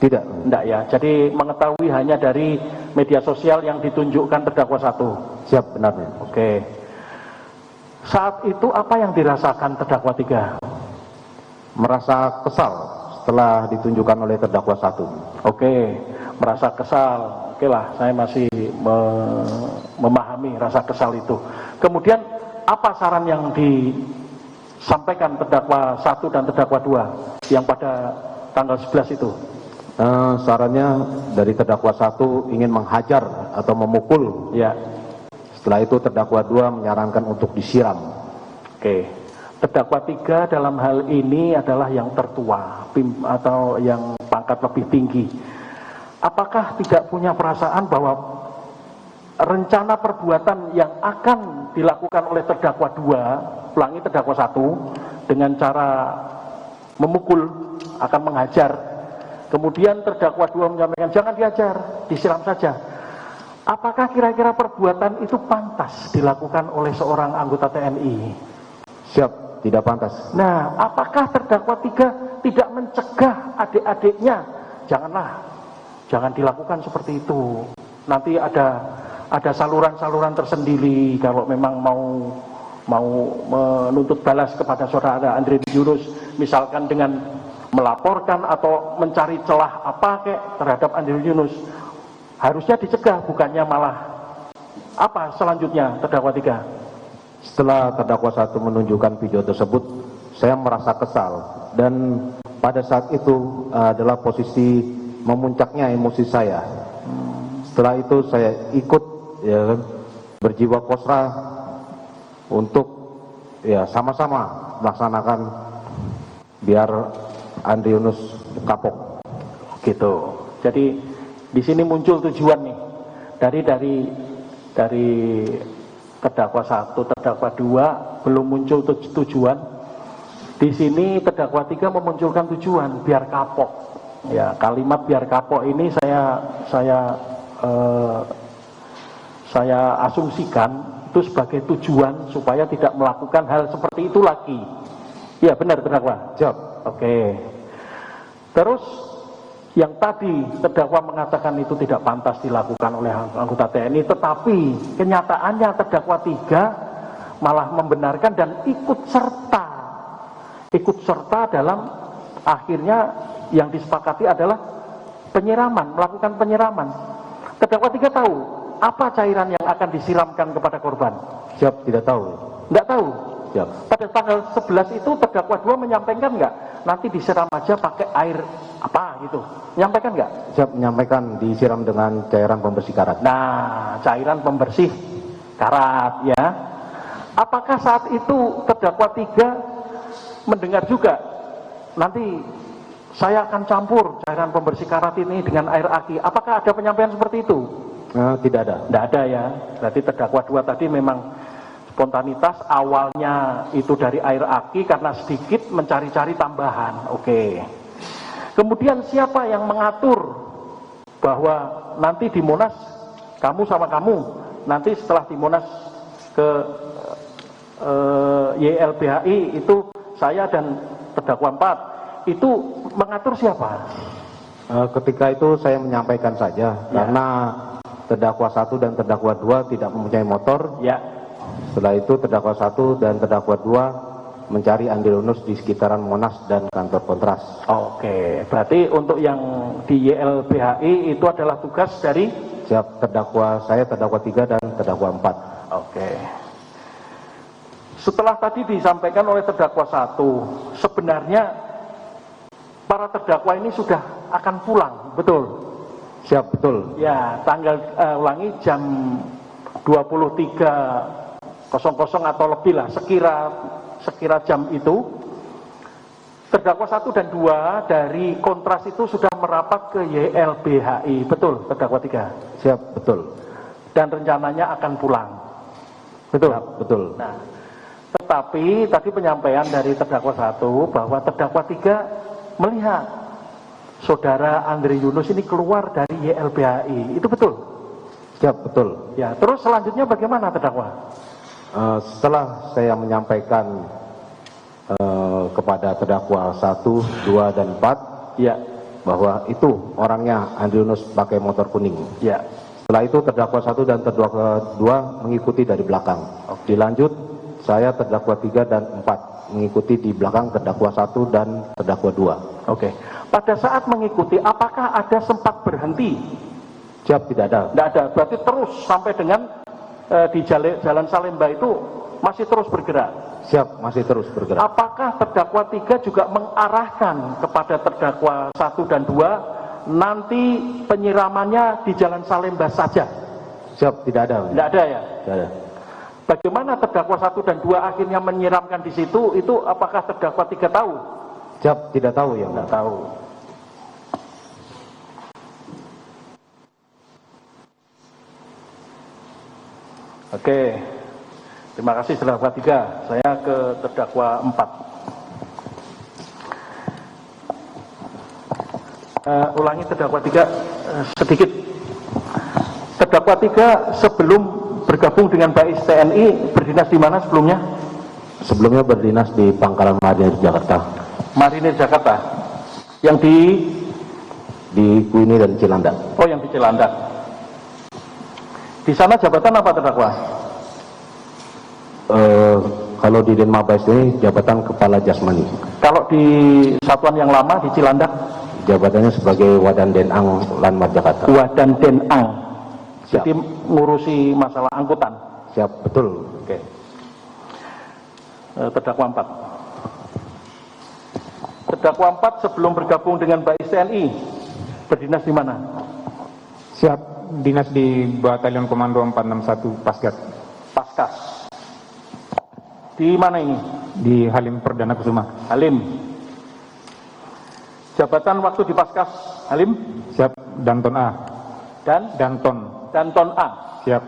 Tidak. Tidak ya. Jadi mengetahui hanya dari media sosial yang ditunjukkan terdakwa 1. Siap, benarnya. Oke. Saat itu apa yang dirasakan terdakwa 3? Merasa kesal setelah ditunjukkan oleh terdakwa 1. Oke, merasa kesal. Oke lah, saya masih memahami rasa kesal itu. Kemudian apa saran yang disampaikan terdakwa 1 dan terdakwa 2 yang pada tanggal 11 itu? Sarannya dari terdakwa 1 ingin menghajar atau memukul Ya. Setelah itu terdakwa 2 menyarankan untuk disiram. Oke. Terdakwa 3 dalam hal ini adalah yang tertua atau yang pangkat lebih tinggi. Apakah tidak punya perasaan bahwa rencana perbuatan yang akan dilakukan oleh terdakwa 2, ulangi terdakwa 1, dengan cara memukul, akan menghajar, kemudian terdakwa 2 menyampaikan jangan dihajar, disiram saja. Apakah kira-kira perbuatan itu pantas dilakukan oleh seorang anggota TNI? Siap, tidak pantas. Nah, apakah terdakwa 3 tidak mencegah adik-adiknya? Jangan dilakukan seperti itu. Nanti ada saluran-saluran tersendiri kalau memang mau menuntut balas kepada saudara Andre Yunus, misalkan dengan melaporkan atau mencari celah apa terhadap Andre Yunus. Harusnya dicegah, bukannya malah apa selanjutnya terdakwa 3? Setelah terdakwa 1 menunjukkan video tersebut, saya merasa kesal, dan pada saat itu adalah posisi memuncaknya emosi saya. Setelah itu saya ikut berjiwa kosra untuk sama-sama melaksanakan biar Andre Yunus kapok. Gitu. Jadi di sini muncul tujuan nih dari terdakwa 1, terdakwa 2 belum muncul tujuan. Di sini terdakwa 3 memunculkan tujuan biar kapok. Ya, kalimat biar kapok ini saya asumsikan itu sebagai tujuan supaya tidak melakukan hal seperti itu lagi. Ya, benar terdakwa. Siap. Oke. Terus yang tadi terdakwa mengatakan itu tidak pantas dilakukan oleh anggota TNI, tetapi kenyataannya terdakwa 3 malah membenarkan dan ikut serta dalam akhirnya yang disepakati adalah melakukan penyiraman. Terdakwa 3 tahu apa cairan yang akan disiramkan kepada korban? Siap, tidak tahu. Tidak tahu. Siap. Pada tanggal 11 itu terdakwa 2 menyampaikan nggak? Nanti disiram aja pakai air apa gitu. Menyampaikan nggak? Siap, menyampaikan disiram dengan cairan pembersih karat. Nah, cairan pembersih karat ya. Apakah saat itu terdakwa 3 mendengar juga nanti saya akan campur cairan pembersih karat ini dengan air aki? Apakah ada penyampaian seperti itu? Tidak ada. Tidak ada ya. Berarti terdakwa 2 tadi memang spontanitas, awalnya itu dari air aki karena sedikit mencari-cari tambahan. Oke. Kemudian siapa yang mengatur bahwa nanti di Monas kamu sama kamu, nanti setelah di Monas ke YLBHI itu saya dan terdakwa 4, itu mengatur siapa? Ketika itu saya menyampaikan saja karena terdakwa 1 dan terdakwa 2 tidak mempunyai motor. Ya. Setelah itu terdakwa 1 dan terdakwa 2 mencari Andre Yunus di sekitaran Monas dan kantor Kontras. Oke, berarti untuk yang di YLBHI itu adalah tugas dari? Siap, saya terdakwa 3 dan terdakwa 4. Oke. Setelah tadi disampaikan oleh terdakwa 1, sebenarnya para terdakwa ini sudah akan pulang, betul? Siap, betul. Ya, ulangi jam 23.00 atau lebih lah, sekira jam itu terdakwa 1 dan 2 dari Kontras itu sudah merapat ke YLBHI, betul terdakwa 3? Siap, betul. Dan rencananya akan pulang, betul? Siap, betul. Nah, tetapi tadi penyampaian dari terdakwa 1 bahwa terdakwa 3 melihat saudara Andre Yunus ini keluar dari YLBHI, itu betul? Siap, betul. Ya, terus selanjutnya bagaimana terdakwa? Setelah saya menyampaikan kepada terdakwa 1, 2, dan 4 ya, bahwa itu orangnya Andre Yunus pakai motor kuning. Ya. Setelah itu terdakwa 1 dan terdakwa 2 mengikuti dari belakang. Dilanjut saya terdakwa 3 dan 4 mengikuti di belakang terdakwa 1 dan terdakwa 2. Oke. Pada saat mengikuti, apakah ada sempat berhenti? Siap, tidak ada. Tidak ada. Berarti terus sampai dengan di Jalan Salemba itu masih terus bergerak. Siap, masih terus bergerak. Apakah terdakwa 3 juga mengarahkan kepada terdakwa 1 dan 2 nanti penyiramannya di Jalan Salemba saja? Siap, tidak ada. Tidak ada ya? Tidak ada. Bagaimana terdakwa 1 dan 2 akhirnya menyiramkan di situ, itu apakah terdakwa 3 tahu? Siap, tidak tahu ya. Tidak tahu. Oke, terima kasih terdakwa 3. Saya ke terdakwa 4. Ulangi terdakwa 3 sedikit. Terdakwa 3 sebelum bergabung dengan BAIS TNI berdinas di mana sebelumnya? Sebelumnya berdinas di Pangkalan Marinir Jakarta. Marinir Jakarta. Yang di Kuini dan Cilandak. Oh, yang di Cilandak. Di sana jabatan apa terdakwa? Kalau di Denmabais ini jabatan Kepala Jasmani. Kalau di satuan yang lama di Cilandak? Jabatannya sebagai Wadan Denang Lanmar Jakarta. Wadan Denang. Siap. Jadi ngurusi masalah angkutan. Siap, betul. Oke. Terdakwa 4. Terdakwa 4 sebelum bergabung dengan BAIS TNI berdinas di mana? Siap, dinas di Batalion Komando 461 Pasgat. Paskas. Di mana ini? Di Halim Perdana Kusuma. Halim. Jabatan waktu di Paskas Halim? Siap, Danton A. Dan Danton A. Siap.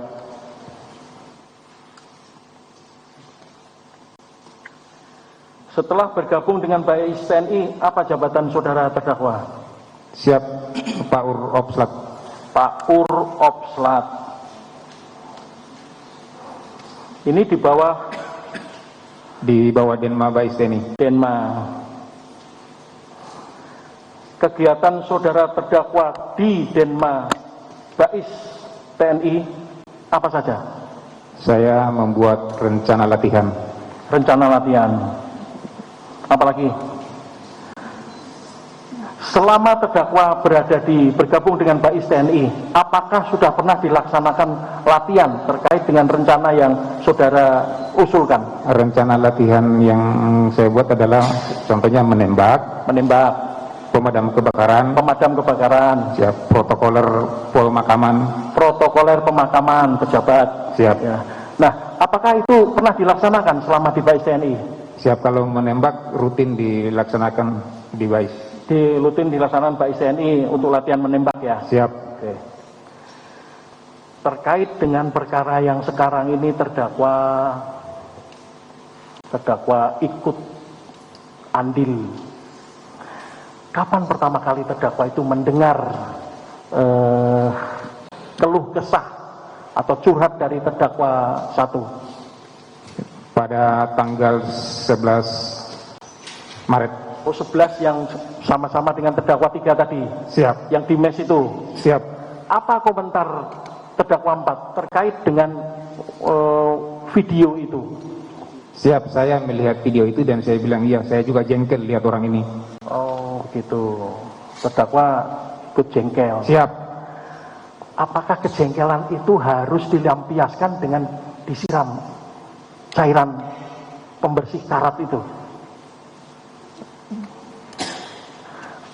Setelah bergabung dengan BAIS TNI, apa jabatan saudara terdakwa? Siap, Pak Ur Opslat. Pak Ur Opslat. Ini di bawah Denma BAIS TNI. Denma. Kegiatan saudara terdakwa di Denma BAIS TNI apa saja? Saya membuat rencana latihan. Rencana latihan. Apalagi? Selama terdakwa bergabung dengan BAIS TNI, apakah sudah pernah dilaksanakan latihan terkait dengan rencana yang saudara usulkan? Rencana latihan yang saya buat adalah contohnya menembak, pemadam kebakaran, siap, protokoler pemakaman pejabat, siap. Ya. Nah, apakah itu pernah dilaksanakan selama di BAIS TNI? Siap, kalau menembak rutin dilaksanakan di BAIS. Rutin dilaksanakan BAIS TNI untuk latihan menembak ya? Siap. Oke. Terkait dengan perkara yang sekarang ini terdakwa ikut andil. Kapan pertama kali terdakwa itu mendengar keluh kesah atau curhat dari terdakwa 1? Pada tanggal 11 Maret. Oh, 11 yang sama-sama dengan terdakwa 3 tadi? Siap. Yang di mes itu? Siap. Apa komentar terdakwa 4 terkait dengan video itu? Siap, saya melihat video itu dan saya bilang, iya, saya juga jengkel lihat orang ini. Oh, gitu. Terdakwa ikut jengkel. Siap. Apakah kejengkelan itu harus dilampiaskan dengan disiram cairan pembersih karat itu?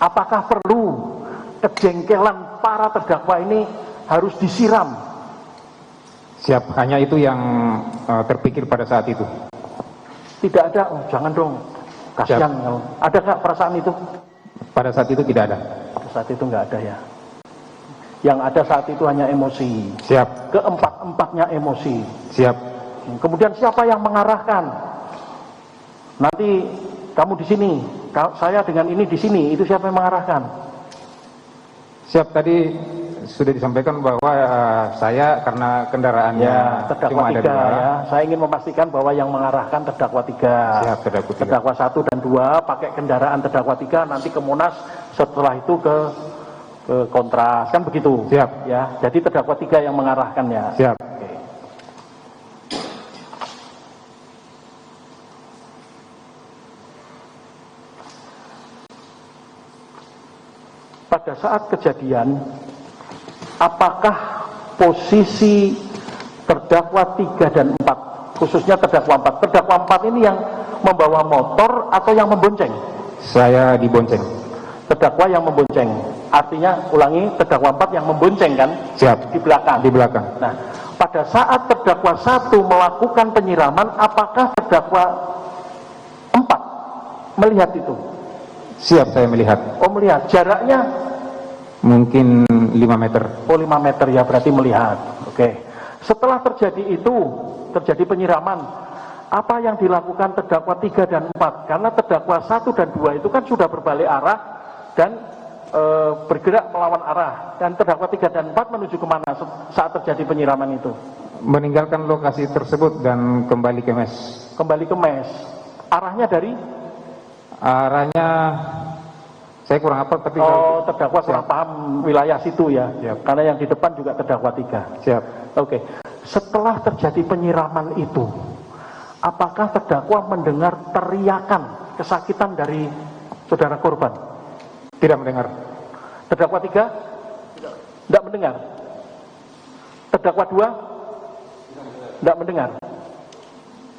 Apakah perlu kejengkelan para terdakwa ini harus disiram? Siap, hanya itu yang terpikir pada saat itu. Tidak ada, oh, jangan dong, kasihan. Ada nggak perasaan itu? Pada saat itu tidak ada. Pada saat itu nggak ada ya. Yang ada saat itu hanya emosi. Siap. Keempat-empatnya emosi. Siap. Kemudian siapa yang mengarahkan? Nanti kamu di sini, saya dengan ini di sini, itu siapa yang mengarahkan? Siap, tadi sudah disampaikan bahwa saya karena kendaraannya ya, terdakwa cuma ada 3 2. ya. Saya ingin memastikan bahwa yang mengarahkan terdakwa 3. Siap, terdakwa 1 dan 2 pakai kendaraan terdakwa 3 nanti ke Monas, setelah itu ke Kontras, kan begitu? Siap. Ya, jadi terdakwa 3 yang mengarahkannya. Siap. Oke. Pada saat kejadian, apakah posisi terdakwa 3 dan 4, khususnya terdakwa 4? Terdakwa 4 ini yang membawa motor atau yang membonceng? Saya dibonceng. Terdakwa yang membonceng. Artinya, ulangi, terdakwa 4 yang membonceng kan? Siap. Di belakang. Di belakang. Nah, pada saat terdakwa 1 melakukan penyiraman, apakah terdakwa 4 melihat itu? Siap, saya melihat. Oh, melihat. Jaraknya? Mungkin 5 meter. Oh, 5 meter ya, berarti melihat. Oke. Setelah terjadi itu, terjadi penyiraman, apa yang dilakukan terdakwa 3 dan 4? Karena terdakwa 1 dan 2 itu kan sudah berbalik arah dan bergerak melawan arah. Dan terdakwa 3 dan 4 menuju kemana saat terjadi penyiraman itu? Meninggalkan lokasi tersebut dan kembali ke mes. Kembali ke mes. Arahnya dari? Arahnya saya kurang hafal, tapi oh, terdakwa kurang paham wilayah situ ya. Siap. Karena yang di depan juga terdakwa 3. Siap. Oke. Setelah terjadi penyiraman itu, apakah terdakwa mendengar teriakan kesakitan dari saudara korban? Tidak mendengar. Terdakwa 3? Tidak mendengar. Terdakwa 2? Tidak mendengar.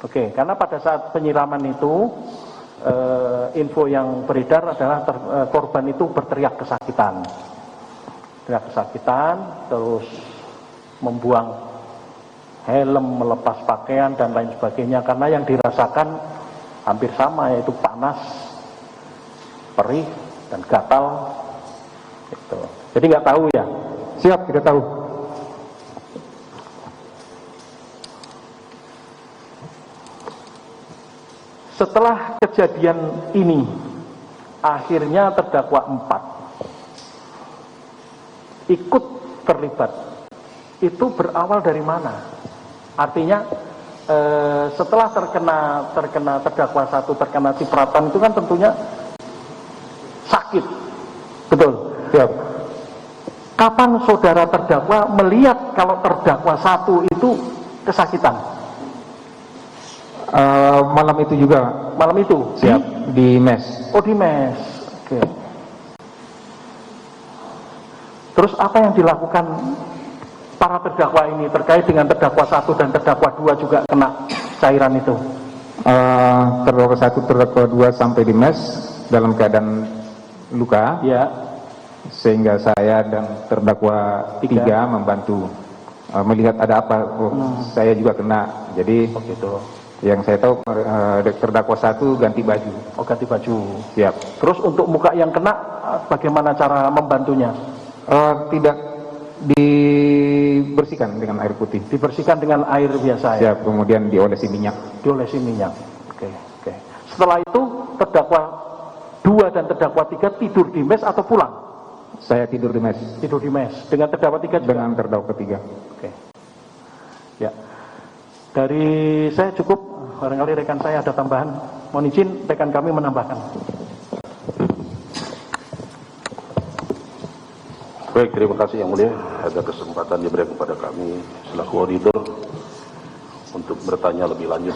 Oke, karena pada saat penyiraman itu info yang beredar adalah korban itu berteriak kesakitan. Teriak kesakitan, terus membuang helm, melepas pakaian dan lain sebagainya, karena yang dirasakan hampir sama, yaitu panas, perih dan gatal gitu. Jadi nggak tahu ya? Siap, tidak tahu. Setelah kejadian ini, akhirnya terdakwa 4 ikut terlibat. Itu berawal dari mana? Artinya setelah terkena terdakwa 1 terkena cipratan itu kan tentunya sakit, betul? Siap. Kapan saudara terdakwa melihat kalau terdakwa 1 itu kesakitan? Malam itu juga. Malam itu? Siap. Di mes. Oh, di mes. Oke. Terus apa yang dilakukan para terdakwa ini terkait dengan terdakwa 1 dan terdakwa 2 juga kena cairan itu? Terdakwa 1, terdakwa 2 sampai di mes dalam keadaan luka. Ya. Sehingga saya dan terdakwa 3 membantu melihat ada apa. Saya juga kena. Jadi gitu. Yang saya tahu terdakwa 1 ganti baju. Oh, ganti baju. Siap. Terus untuk muka yang kena bagaimana cara membantunya? Tidak dibersihkan dengan air putih. Dibersihkan dengan air biasa ya? Siap, kemudian diolesi minyak. Diolesi minyak. Oke. Setelah itu terdakwa 2 dan terdakwa 3 tidur di mes atau pulang? Saya tidur di mes. Tidur di mes. Dengan terdakwa 3 juga? Dengan terdakwa 3. Oke. Ya. Dari saya cukup, barangkali rekan saya ada tambahan. Mohon izin rekan kami menambahkan. Baik, terima kasih Yang Mulia. Ada kesempatan diberikan kepada kami selaku auditor untuk bertanya lebih lanjut.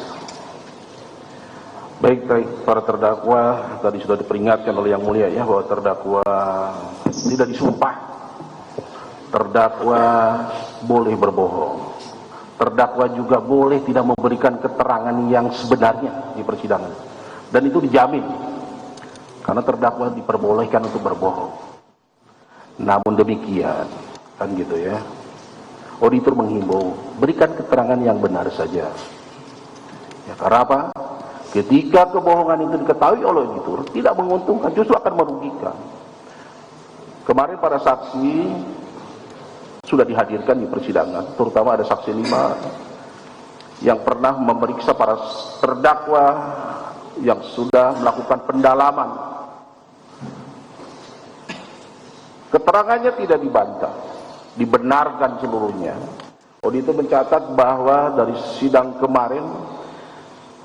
Baik, para terdakwa tadi sudah diperingatkan oleh Yang Mulia ya bahwa terdakwa tidak disumpah. Terdakwa boleh berbohong. Terdakwa juga boleh tidak memberikan keterangan yang sebenarnya di persidangan. Dan itu dijamin. Karena terdakwa diperbolehkan untuk berbohong. Namun demikian, kan gitu ya. Auditor menghimbau, berikan keterangan yang benar saja. Ya, karena apa? Ketika kebohongan itu diketahui oleh auditor, tidak menguntungkan, justru akan merugikan. Kemarin para saksi sudah dihadirkan di persidangan, terutama ada saksi 5 yang pernah memeriksa para terdakwa yang sudah melakukan pendalaman. Keterangannya tidak dibantah, dibenarkan seluruhnya. Auditor mencatat bahwa dari sidang kemarin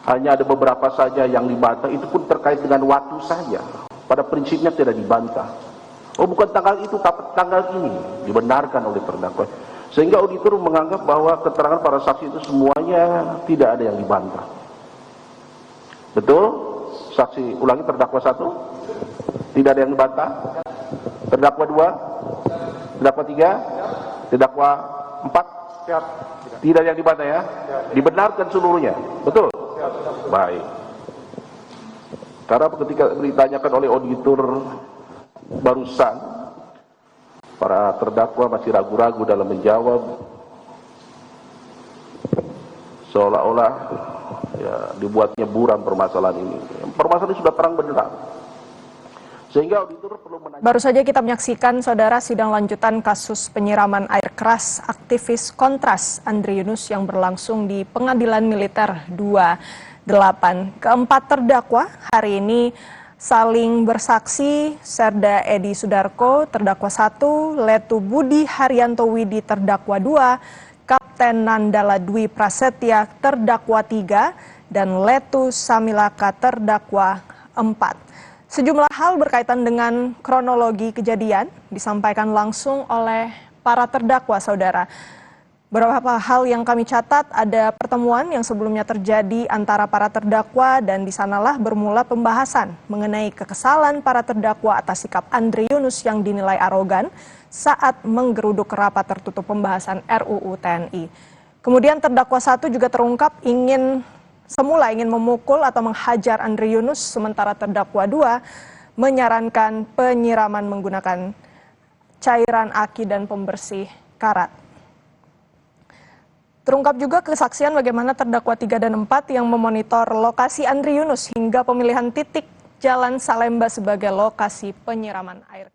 hanya ada beberapa saja yang dibantah, itu pun terkait dengan waktu saja. Pada prinsipnya tidak dibantah. Oh, bukan tanggal itu, tapi tanggal ini dibenarkan oleh terdakwa. Sehingga auditor menganggap bahwa keterangan para saksi itu semuanya tidak ada yang dibantah. Betul? Saksi, ulangi, terdakwa 1 tidak ada yang dibantah. Terdakwa 2, terdakwa 3, terdakwa 4 tidak ada yang dibantah ya. Dibenarkan seluruhnya. Betul? Baik. Karena ketika ditanyakan oleh auditor barusan, Para terdakwa masih ragu-ragu dalam menjawab, seolah-olah ya, dibuatnya buram permasalahan ini. Permasalahan ini sudah terang benderang. Sehingga auditor perlu menanyakan. Baru saja kita menyaksikan, saudara, sidang lanjutan kasus penyiraman air keras aktivis Kontras Andri Yunus yang berlangsung di Pengadilan Militer 28. Keempat terdakwa hari ini saling bersaksi. Serda Edi Sudarko, terdakwa 1, Letu Budi Haryanto Widi, terdakwa 2, Kapten Nandala Dwi Prasetya, terdakwa 3, dan Letu Samilaka, terdakwa 4. Sejumlah hal berkaitan dengan kronologi kejadian disampaikan langsung oleh para terdakwa, saudara. Beberapa hal yang kami catat, ada pertemuan yang sebelumnya terjadi antara para terdakwa dan di sanalah bermula pembahasan mengenai kekesalan para terdakwa atas sikap Andri Yunus yang dinilai arogan saat menggeruduk rapat tertutup pembahasan RUU TNI. Kemudian terdakwa 1 juga terungkap semula ingin memukul atau menghajar Andri Yunus, sementara terdakwa 2 menyarankan penyiraman menggunakan cairan aki dan pembersih karat. Terungkap juga kesaksian bagaimana terdakwa 3 dan 4 yang memonitor lokasi Andri Yunus hingga pemilihan titik Jalan Salemba sebagai lokasi penyiraman air.